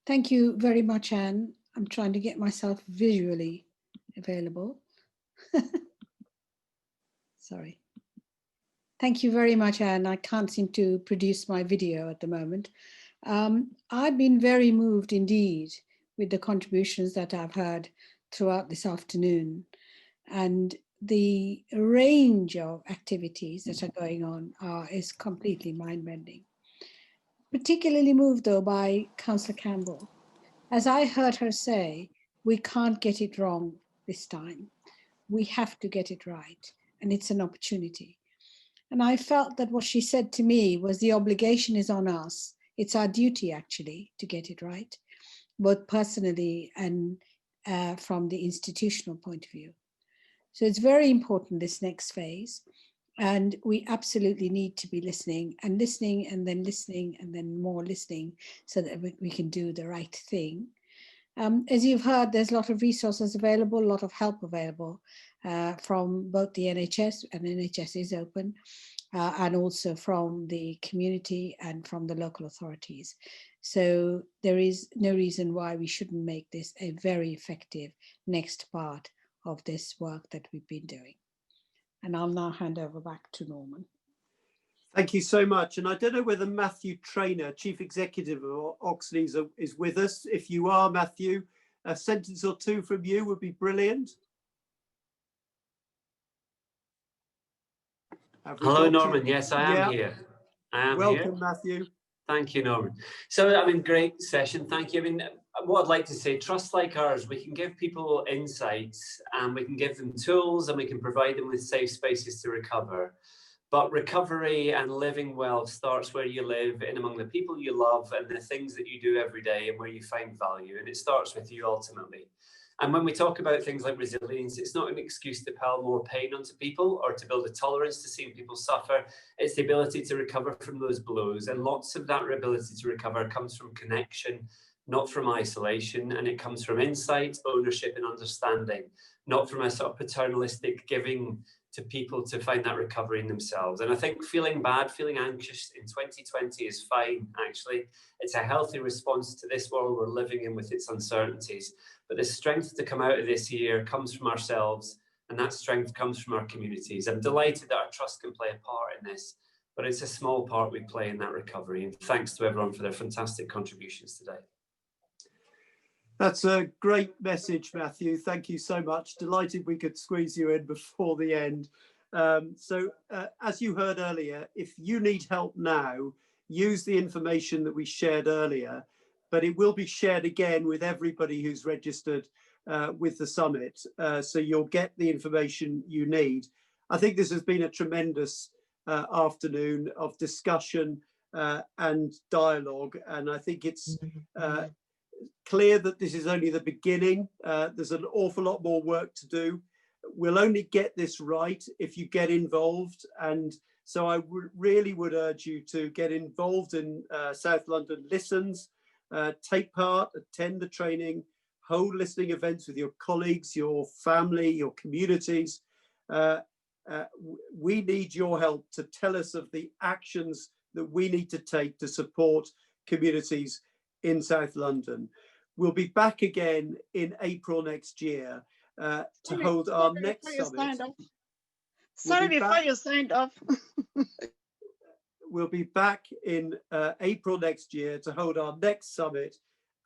S3: Thank you very much, Anne. I'm trying to get myself visually available. Sorry. Thank you very much, Anne. I can't seem to produce my video at the moment. I've been very moved indeed with the contributions that I've heard throughout this afternoon. And the range of activities that are going on is completely mind-bending. Particularly moved though by Councillor Campbell. As I heard her say, we can't get it wrong this time. We have to get it right, and it's an opportunity. And I felt that what she said to me was the obligation is on us. It's our duty actually to get it right, both personally and from the institutional point of view. So it's very important, this next phase. And we absolutely need to be listening and listening and then listening and then more listening so that we can do the right thing. As you've heard, there's a lot of resources available, a lot of help available from both the NHS, and NHS is open, and also from the community and from the local authorities. So there is no reason why we shouldn't make this a very effective next part of this work that we've been doing. And I'll now hand over back to Norman.
S2: Thank you so much. And I don't know whether Matthew Traynor, Chief Executive of Oxleas, is with us. If you are, Matthew, a sentence or two from you would be brilliant.
S20: Hello, Norman. Yes, I am here. I am
S2: Welcome,
S20: here.
S2: Matthew.
S20: Thank you, Norman. So, I mean, great session. Thank you. I mean, what I'd like to say, trusts like ours, we can give people insights and we can give them tools and we can provide them with safe spaces to recover. But recovery and living well starts where you live, in among the people you love and the things that you do every day and where you find value. And it starts with you ultimately. And when we talk about things like resilience, it's not an excuse to pile more pain onto people or to build a tolerance to seeing people suffer. It's the ability to recover from those blows. And lots of that ability to recover comes from connection, not from isolation. And it comes from insight, ownership and understanding, not from a sort of paternalistic giving to people to find that recovery in themselves. And I think feeling bad, feeling anxious in 2020 is fine, actually. It's a healthy response to this world we're living in with its uncertainties. But the strength to come out of this year comes from ourselves, and that strength comes from our communities. I'm delighted that our trust can play a part in this, but it's a small part we play in that recovery. And thanks to everyone for their fantastic contributions today.
S2: That's a great message, Matthew. Thank you so much. Delighted we could squeeze you in before the end. As you heard earlier, if you need help now, use the information that we shared earlier, but it will be shared again with everybody who's registered with the summit. So you'll get the information you need. I think this has been a tremendous afternoon of discussion and dialogue. And I think it's clear that this is only the beginning. There's an awful lot more work to do. We'll only get this right if you get involved. And so I really would urge you to get involved in South London Listens, take part, attend the training, hold listening events with your colleagues, your family, your communities. We need your help to tell us of the actions that we need to take to support communities in South London. We'll be back again in April next year to hold our next summit.
S21: Sorry, before you signed off.
S2: We'll be back in April next year to hold our next summit.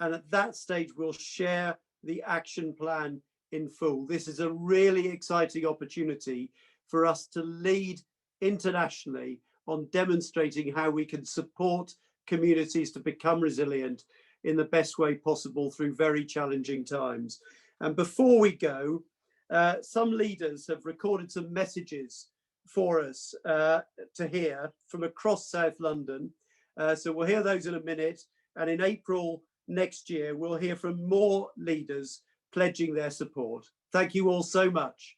S2: And at that stage, we'll share the action plan in full. This is a really exciting opportunity for us to lead internationally on demonstrating how we can support communities to become resilient in the best way possible through very challenging times. And before we go, some leaders have recorded some messages for us to hear from across South London. So we'll hear those in a minute. And in April next year, we'll hear from more leaders pledging their support. Thank you all so much.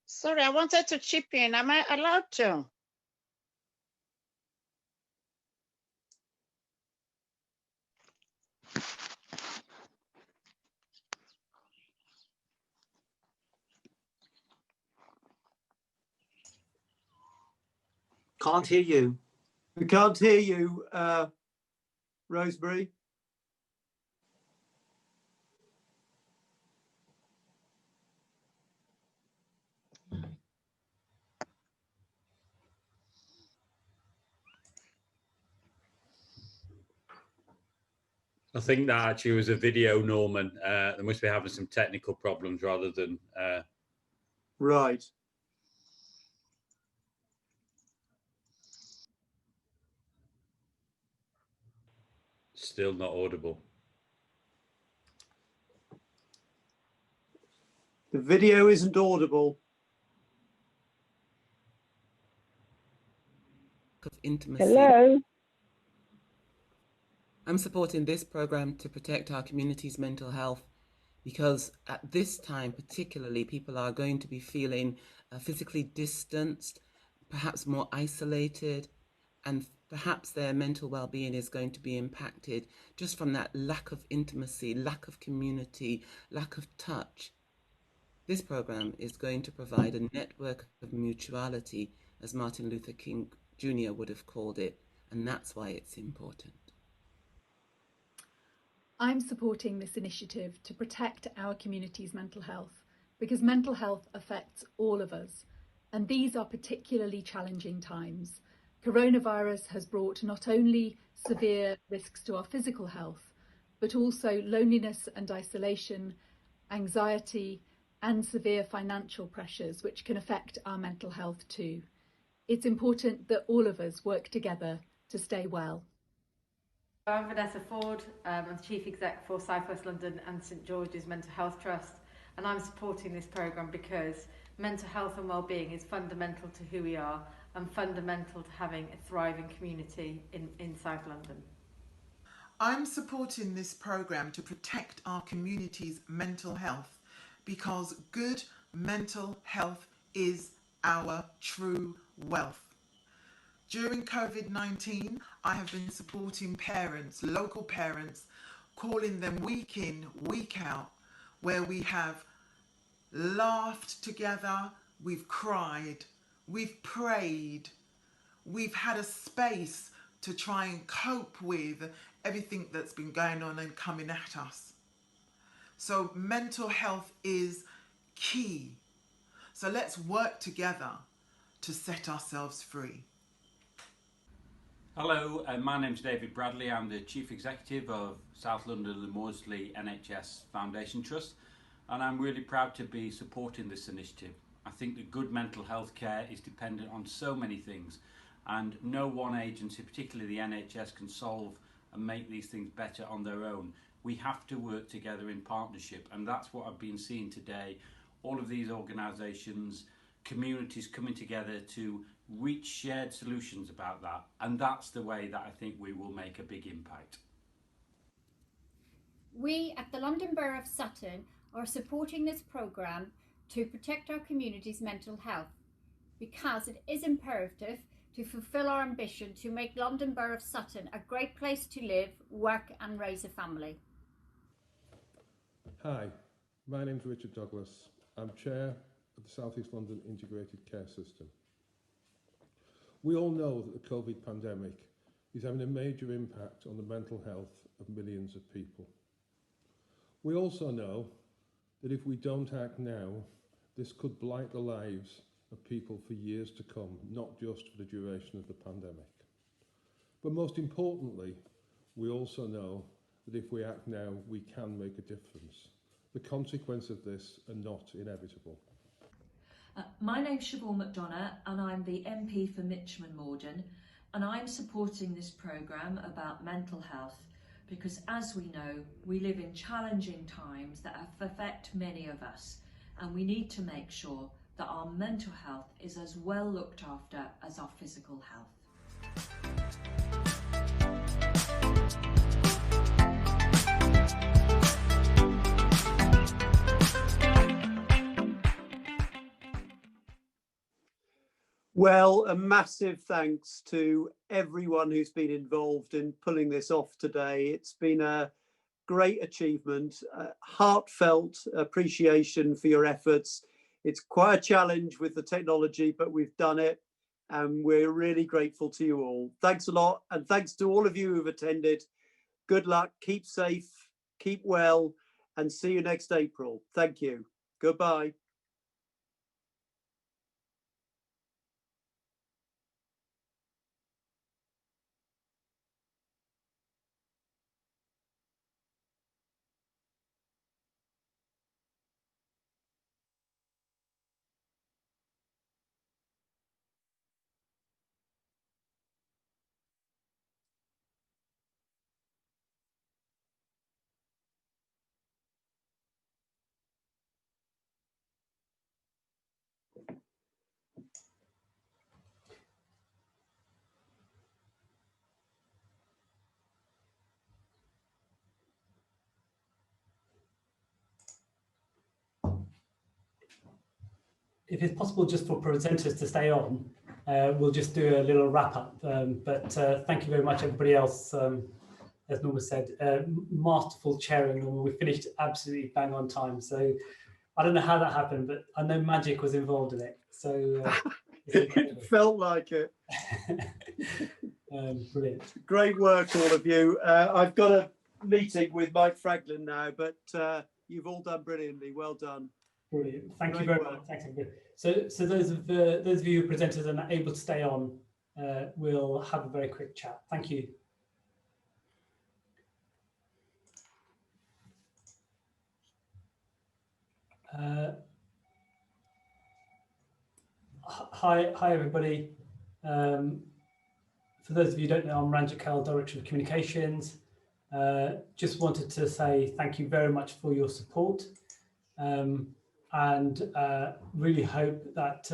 S21: Sorry, I wanted to chip in. Am I allowed to?
S19: Can't hear you.
S2: We can't hear you, Rosemary.
S6: I think that actually was a video, Norman. They must be having some technical problems rather than...
S2: Right.
S6: Still not audible.
S2: The video isn't audible.
S1: Of intimacy.
S22: Hello.
S1: I'm supporting this program to protect our community's mental health because at this time particularly people are going to be feeling physically distanced, perhaps more isolated, and perhaps their mental well-being is going to be impacted just from that lack of intimacy, lack of community, lack of touch. This program is going to provide a network of mutuality, as Martin Luther King Jr. would have called it, and that's why it's important.
S23: I'm supporting this initiative to protect our community's mental health because mental health affects all of us, and these are particularly challenging times. Coronavirus has brought not only severe risks to our physical health, but also loneliness and isolation, anxiety, and severe financial pressures, which can affect our mental health too. It's important that all of us work together to stay well.
S24: I'm Vanessa Ford. I'm Chief Exec for South West London and St George's Mental Health Trust, and I'm supporting this programme because mental health and wellbeing is fundamental to who we are and fundamental to having a thriving community in South London.
S17: I'm supporting this programme to protect our community's mental health because good mental health is our true wealth. During COVID-19, I have been supporting parents, local parents, calling them week in, week out, where we have laughed together, we've cried, we've prayed, we've had a space to try and cope with everything that's been going on and coming at us. So mental health is key. So let's work together to set ourselves free.
S25: Hello, my name's David Bradley. I'm the Chief Executive of South London the Maudsley NHS Foundation Trust, and I'm really proud to be supporting this initiative. I think that good mental health care is dependent on so many things, and no one agency, particularly the NHS, can solve and make these things better on their own. We have to work together in partnership, and that's what I've been seeing today. All of these organisations, communities coming together to reach shared solutions about that, and that's the way that I think we will make a big impact.
S26: We at the London Borough of Sutton are supporting this programme to protect our community's mental health because it is imperative to fulfil our ambition to make London Borough of Sutton a great place to live, work and raise a family.
S27: Hi, my name's Richard Douglas. I'm Chair of the South East London Integrated Care System. We all know that the COVID pandemic is having a major impact on the mental health of millions of people. We also know that if we don't act now, this could blight the lives of people for years to come, not just for the duration of the pandemic. But most importantly, we also know that if we act now, we can make a difference. The consequences of this are not inevitable.
S28: My name's Siobhan McDonough and I'm the MP for Mitcham and Morden, and I'm supporting this programme about mental health because, as we know, we live in challenging times that affect many of us, and we need to make sure that our mental health is as well looked after as our physical health.
S2: Well, a massive thanks to everyone who's been involved in pulling this off today. It's been a great achievement, heartfelt appreciation for your efforts. It's quite a challenge with the technology, but we've done it and we're really grateful to you all. Thanks a lot, and thanks to all of you who've attended. Good luck, keep safe, keep well, and see you next April. Thank you. Goodbye.
S7: if it's possible just for presenters to stay on, we'll just do a little wrap up. But thank you very much, everybody else. As Norma said, masterful chairing, Norma. We finished absolutely bang on time. So I don't know how that happened, but I know magic was involved in it. So
S2: it felt like it.
S7: Brilliant.
S2: Great work, all of you. I've got a meeting with Mike Franklin now, but you've all done brilliantly. Well done.
S7: Brilliant. Thank you very much. Thanks, everybody. So those of you who presenters are not able to stay on, we'll have a very quick chat. Thank you. Hi, everybody. For those of you who don't know, I'm Ranjit Kaul, Director of Communications. Just wanted to say thank you very much for your support, and really hope that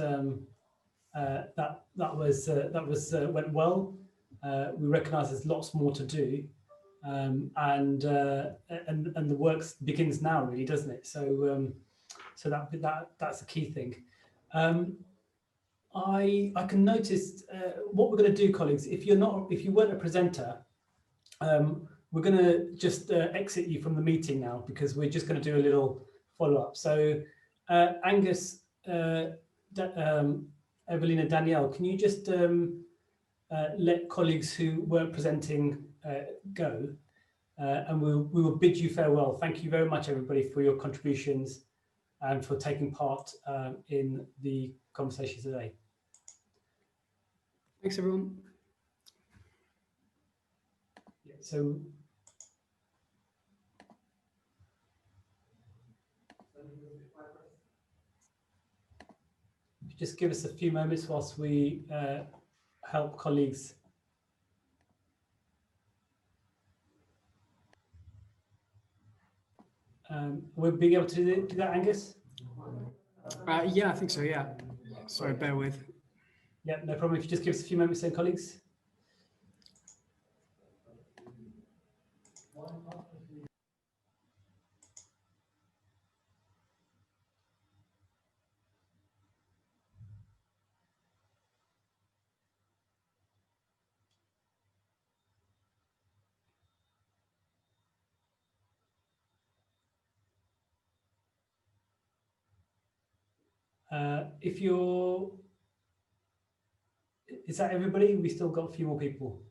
S7: went well. We recognise there's lots more to do, and the work begins now, really, doesn't it? So that's the key thing. I can notice what we're going to do, colleagues. If you weren't a presenter, we're going to just exit you from the meeting now, because we're just going to do a little follow up. So Angus, Evelina, Danielle, can you just let colleagues who weren't presenting go, and we will bid you farewell. Thank you very much, everybody, for your contributions and for taking part in the conversation today.
S8: Thanks, everyone.
S7: Yeah, so just give us a few moments whilst we help colleagues. We'll be able to do that, Angus?
S8: Yeah, I think so, yeah. Sorry, bear with.
S7: Yeah, no problem. If you just give us a few moments then, colleagues. Is that everybody? We still got a few more people.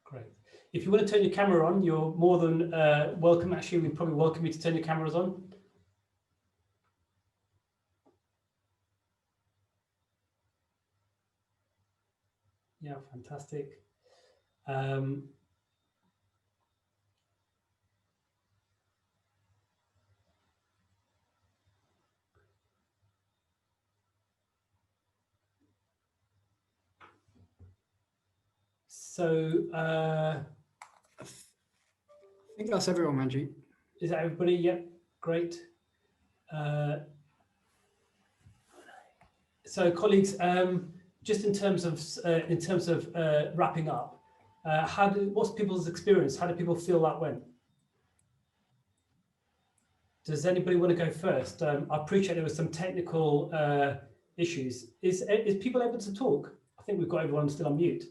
S7: Great. If you want to turn your camera on, you're more than welcome. Actually, we'd probably welcome you to turn your cameras on. Yeah, fantastic. So
S8: I think that's everyone, Manji.
S7: Is that everybody? Yep, great. So colleagues, just in terms of wrapping up, what's people's experience? How do people feel that went? Does anybody want to go first? I appreciate there were some technical issues. Is people able to talk? I think we've got everyone still on mute.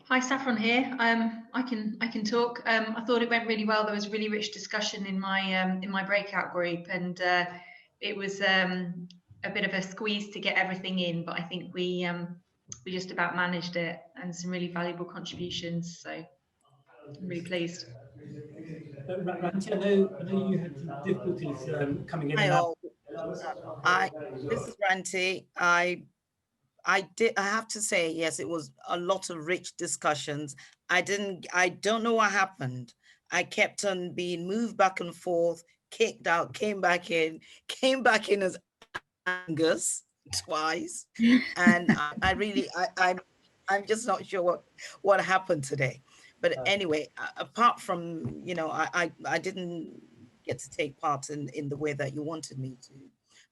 S9: Hi, Saffron here. I can talk. I thought it went really well. There was really rich discussion in my breakout group, and it was a bit of a squeeze to get everything in, but I think we just about managed it, and some really valuable contributions. So I'm really pleased.
S7: Ranti, I know you had some difficulties coming in.
S10: Hi all. This is Ranti. I have to say, yes, it was a lot of rich discussions. I don't know what happened. I kept on being moved back and forth, kicked out, came back in as Angus twice. And I'm just not sure what happened today. But anyway, apart from, you know, I didn't get to take part in the way that you wanted me to,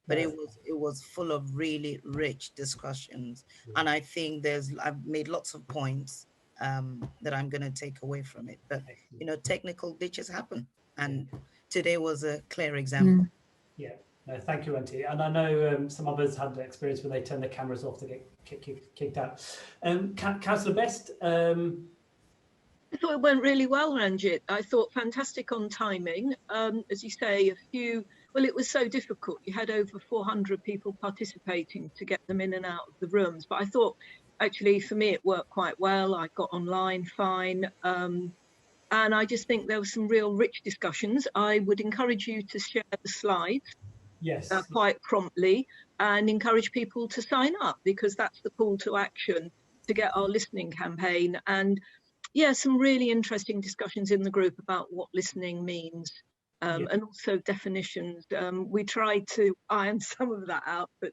S10: but it was full of really rich discussions. And I think I've made lots of points that I'm going to take away from it. But, you know, technical glitches happen. And today was a clear example.
S7: Yeah, no, thank you, Auntie. And I know some others had the experience when they turn their cameras off to get kicked out. Councillor Best.
S11: I thought it went really well, Ranjit. I thought fantastic on timing. As you say, well, it was so difficult. You had over 400 people participating to get them in and out of the rooms. But I thought, actually, for me, it worked quite well. I got online fine. And I just think there were some real rich discussions. I would encourage you to share the slides quite promptly and encourage people to sign up, because that's the call to action to get our listening campaign. And yeah, some really interesting discussions in the group about what listening means, and also definitions. We tried to iron some of that out, but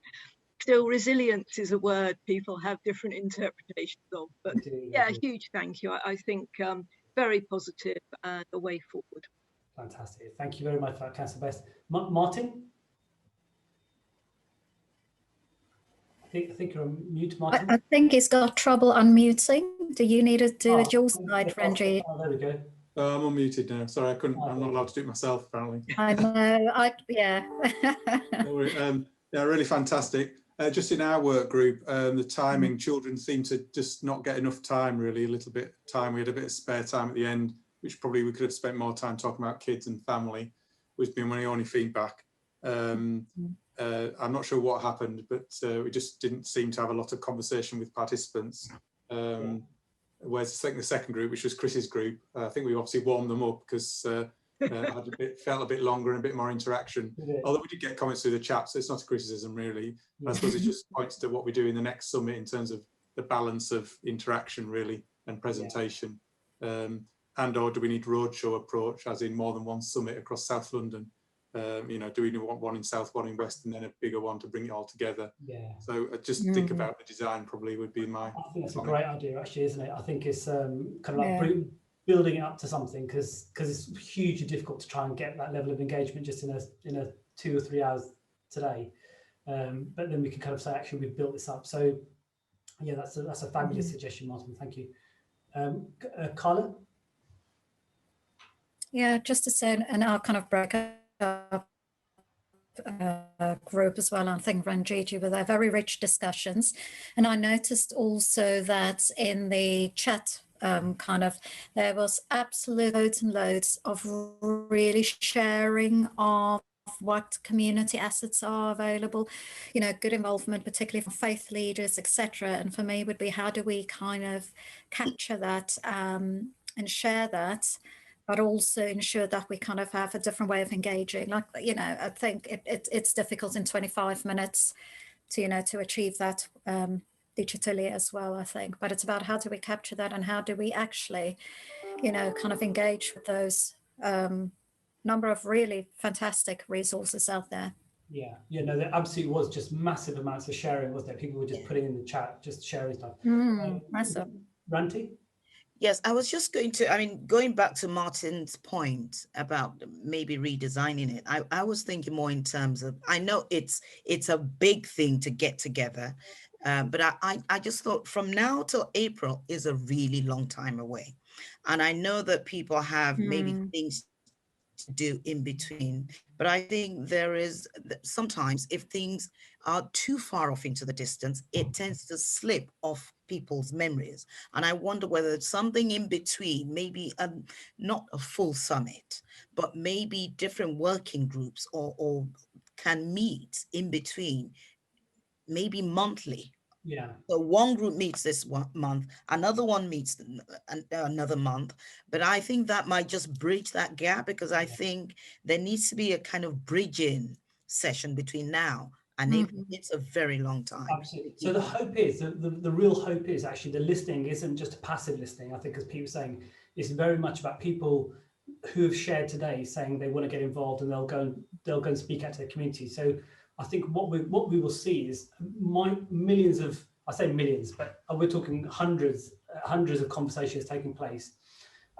S11: still resilience is a word people have different interpretations of. But yeah, huge thank you. I think very positive and a way forward.
S7: Fantastic. Thank you very much for that, Councillor Best. Martin? I think you're on mute, Martin.
S12: I think he's got trouble unmuting. Do you need to do it your side, Ranjit?
S7: Oh, there we go.
S13: I'm unmuted now. Sorry, I'm not allowed to do it myself, apparently.
S12: I know. Yeah.
S13: Yeah, really fantastic. Just in our work group, the timing, children seem to just not get enough time, really, a little bit of time. We had a bit of spare time at the end, which probably we could have spent more time talking about kids and family, which has been my only feedback. I'm not sure what happened, but we just didn't seem to have a lot of conversation with participants. Whereas the second group, which was Chris's group, I think we obviously warmed them up because felt a bit longer and a bit more interaction. Although we did get comments through the chat, so it's not a criticism really. I suppose it just points to what we do in the next summit in terms of the balance of interaction really and presentation. And or do we need roadshow approach, as in more than one summit across South London? You know, do we want one in South, one in West, and then a bigger one to bring it all together? So just think about the design probably would be my.
S7: I think that's a great idea, actually, isn't it? I think it's kind of like building it up to something, because it's hugely difficult to try and get that level of engagement just in a 2 or 3 hours today. But then we can kind of say, actually, we've built this up. So yeah, that's a fabulous suggestion, Martin. Thank you, Carla.
S12: Yeah, just to say, and our kind of breakout group as well. I think Ranjit, you were there, very rich discussions. And I noticed also that in the chat there was absolute loads and loads of really sharing of what community assets are available, you know, good involvement, particularly from faith leaders, etc. And for me would be, how do we kind of capture that and share that, but also ensure that we kind of have a different way of engaging. Like, you know, I think it's difficult in 25 minutes to, you know, to achieve that digitally as well, I think. But it's about how do we capture that and how do we actually, you know, kind of engage with those number of really fantastic resources out there.
S7: Yeah, no, there absolutely was just massive amounts of sharing, wasn't there? People were just putting in the chat, just sharing stuff.
S12: Massive.
S7: Ranti?
S10: Yes, I was just going back to Martin's point about maybe redesigning it. I was thinking more in terms of, I know it's a big thing to get together, but I just thought from now till April is a really long time away. And I know that people have maybe things to do in between, but I think there is sometimes, if things are too far off into the distance, it tends to slip off people's memories. And I wonder whether something in between, maybe not a full summit, but maybe different working groups or can meet in between, maybe monthly.
S7: Yeah.
S10: So one group meets this month, another one meets another month, but I think that might just bridge that gap, because I think there needs to be a kind of bridging session between now and April. It's a very long time.
S7: Absolutely. So the hope is, the real hope is actually the listening isn't just a passive listening. I think, as Pete was saying, it's very much about people who have shared today saying they want to get involved and they'll go and speak out to their community. So I think what we will see is millions of, I say millions, but we're talking hundreds of conversations taking place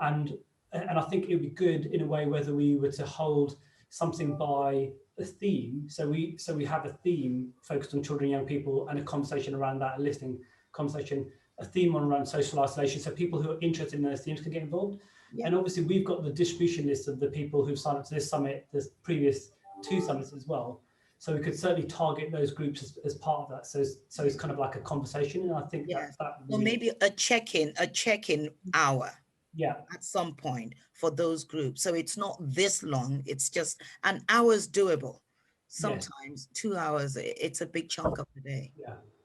S7: And I think it would be good in a way whether we were to hold something by a theme. So we have a theme focused on children and young people, and a conversation around that, a listening conversation, a theme on around social isolation. So people who are interested in those themes can get involved. Yeah. And obviously we've got the distribution list of the people who've signed up to this summit, the previous 2 summits as well. So we could certainly target those groups as part of that. So it's kind of like a conversation, and I think that
S10: well, maybe a check-in hour.
S7: Yeah.
S10: At some point for those groups. So it's not this long, it's just an hour's doable. Sometimes 2 hours, it's a big chunk of the day.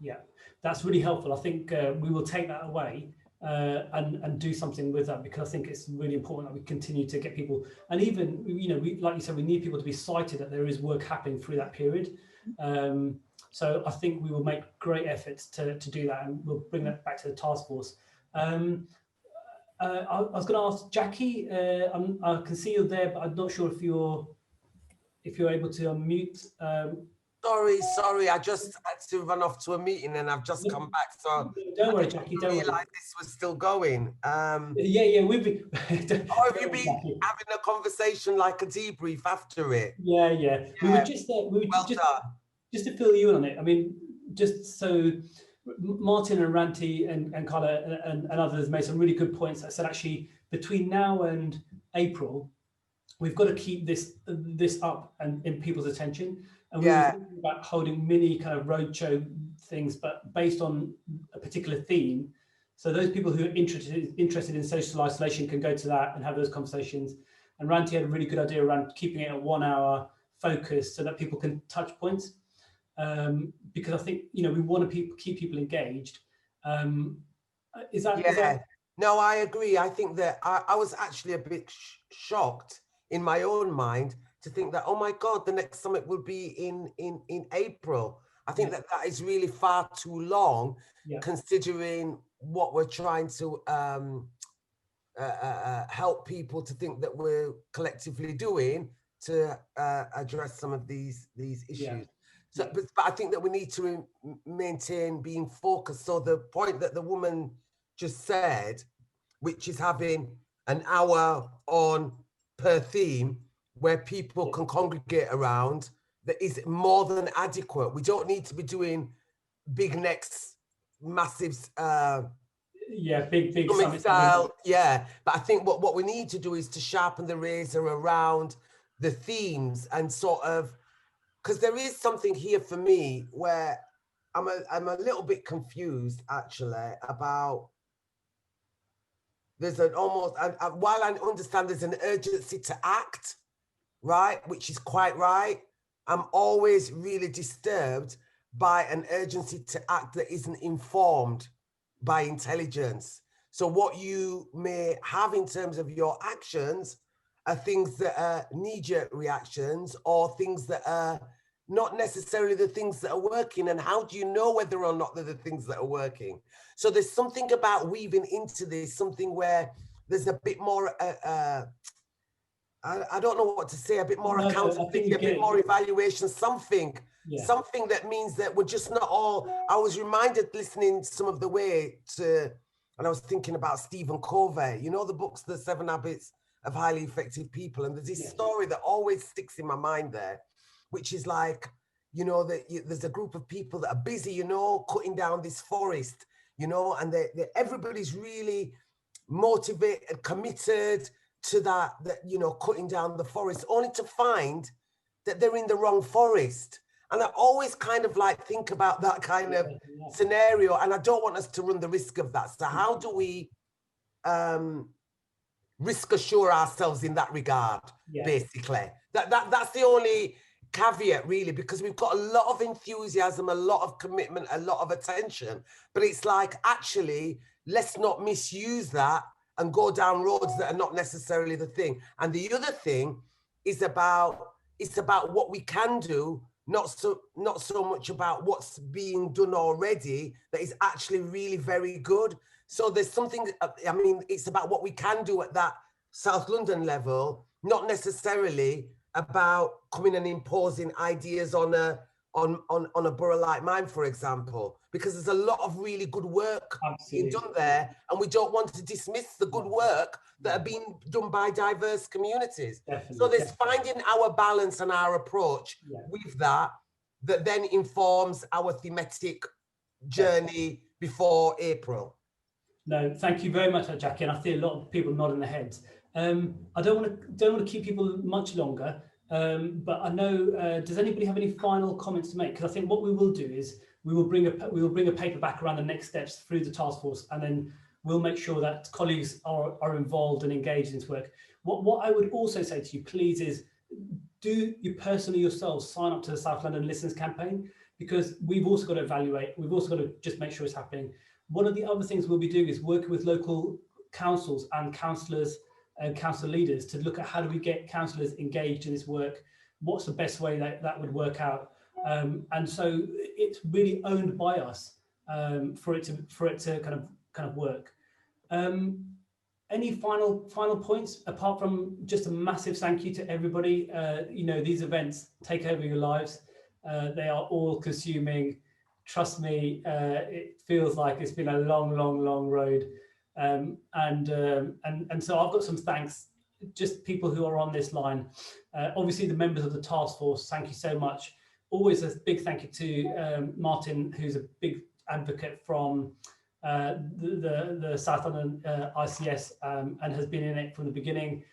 S7: Yeah, that's really helpful. I think we will take that away and do something with that, because I think it's really important that we continue to get people, and even, you know, we, like you said, we need people to be cited that there is work happening through that period. So I think we will make great efforts to do that, and we'll bring that back to the task force. I was going to ask Jackie. I can see you there, but I'm not sure if you're able to unmute.
S3: Sorry, I just had to run off to a meeting and I've just come back. So
S7: don't worry, Jackie. Don't
S3: realize this was still going.
S7: Yeah, we've been.
S3: Or have you been having a conversation, like a debrief after it?
S7: Yeah. We were just just to fill you in on it. I mean, just so Martin and Ranti and Carla and others made some really good points that said, actually, between now and April, we've got to keep this up and in people's attention. And we were thinking about holding mini kind of roadshow things, but based on a particular theme. So those people who are interested in social isolation can go to that and have those conversations. And Ranti had a really good idea around keeping it a 1 hour focus so that people can touch points. Because I think, you know, we want to keep people engaged. Is that?
S3: No, I agree. I think that I was actually a bit shocked in my own mind to think that, oh my God, the next summit will be in April. I think that is really far too long, considering what we're trying to help people to think that we're collectively doing to address some of these issues. So, but I think that we need to maintain being focused. So the point that the woman just said, which is having an hour on per theme where people can congregate around, that is more than adequate. We don't need to be doing big necks, massive
S7: big summit
S3: style. But I think what we need to do is to sharpen the razor around the themes, and sort of, because there is something here for me where I'm a little bit confused actually about, there's an almost, while I understand there's an urgency to act, right, which is quite right, I'm always really disturbed by an urgency to act that isn't informed by intelligence. So what you may have in terms of your actions are things that are knee-jerk reactions, or things that are not necessarily the things that are working. And how do you know whether or not they're the things that are working? So there's something about weaving into this, something where there's a bit more, I don't know what to say, a bit more accountability, a bit more evaluation, something that means that we're just not all. I was reminded listening some of the way to, and I was thinking about Stephen Covey, you know, the books, The 7 Habits of Highly Effective People. And there's this story that always sticks in my mind there, which is like, you know, that there's a group of people that are busy, you know, cutting down this forest, you know, and everybody's really motivated, committed to that, you know, cutting down the forest, only to find that they're in the wrong forest. And I always kind of like think about that kind of scenario, and I don't want us to run the risk of that. So how do we risk assure ourselves in that regard, basically? That's the only caveat, really, because we've got a lot of enthusiasm, a lot of commitment, a lot of attention, but it's like, actually, let's not misuse that and go down roads that are not necessarily the thing. And the other thing is about what we can do, not so much about what's being done already that is actually really very good. So there's something, I mean, it's about what we can do at that South London level, not necessarily about coming and imposing ideas on on a borough like mine, for example, because there's a lot of really good work being done there, and we don't want to dismiss the good work that are being done by diverse communities. So there's finding our balance and our approach with that then informs our thematic journey before April.
S7: No, thank you very much, Jackie. And I see a lot of people nodding their heads. I don't want to keep people much longer, but I know. Does anybody have any final comments to make? Because I think what we will do is we will bring a paper back around the next steps through the task force, and then we'll make sure that colleagues are involved and engaged in this work. What I would also say to you, please, is do you personally yourselves sign up to the South London Listens campaign, because we've also got to evaluate. We've also got to just make sure it's happening. One of the other things we'll be doing is working with local councils and councillors and council leaders to look at how do we get councillors engaged in this work. What's the best way that would work out? And so it's really owned by us for it to kind of work. Any final points apart from just a massive thank you to everybody? You know, these events take over your lives. They are all consuming. Trust me, it feels like it's been a long road. And so I've got some thanks, just people who are on this line. Obviously, the members of the task force, thank you so much. Always a big thank you to Martin, who's a big advocate from the South London ICS and has been in it from the beginning.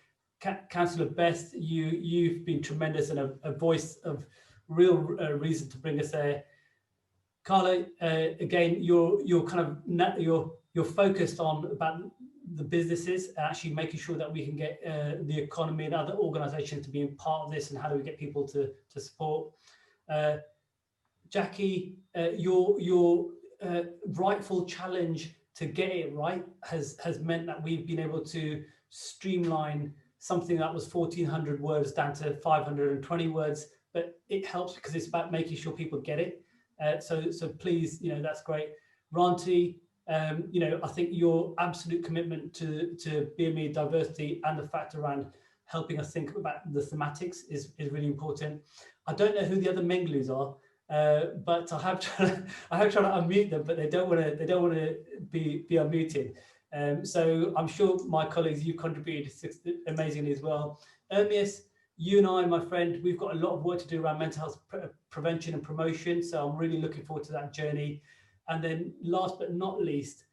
S7: Councillor Best, you've been tremendous and a voice of real reason to bring us there. Carla, again, you're focused on about the businesses, actually making sure that we can get the economy and other organisations to be a part of this, and how do we get people to support. Jackie, your rightful challenge to get it right has meant that we've been able to streamline something that was 1,400 words down to 520 words, but it helps because it's about making sure people get it. So please, you know, that's great. Ranti, you know, I think your absolute commitment to BME diversity and the fact around helping us think about the thematics is really important. I don't know who the other Menglus are, but I have tried to unmute them, but they don't want to be unmuted. So I'm sure my colleagues, you contributed amazingly as well. Ermias, you and I, my friend, we've got a lot of work to do around mental health prevention and promotion. So I'm really looking forward to that journey. And then last but not least,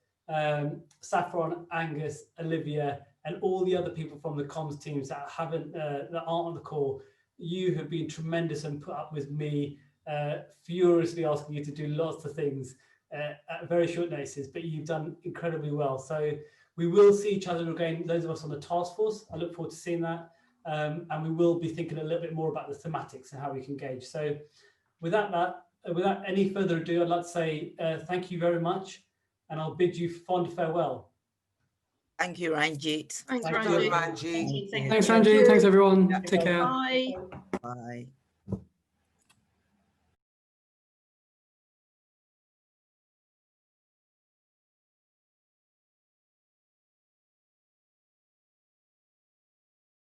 S7: Saffron, Angus, Olivia, and all the other people from the comms teams that aren't on the call. You have been tremendous and put up with me furiously asking you to do lots of things at very short notices, but you've done incredibly well. So we will see each other again, those of us on the task force. I look forward to seeing that. And we will be thinking a little bit more about the thematics and how we can engage. So without any further ado, I'd like to say thank you very much, and I'll bid you fond farewell.
S10: Thank you, Ranjit.
S11: Thanks, Ranjit.
S8: Thanks, Ranjit. Thanks, everyone. Take care.
S11: Bye.
S10: Bye.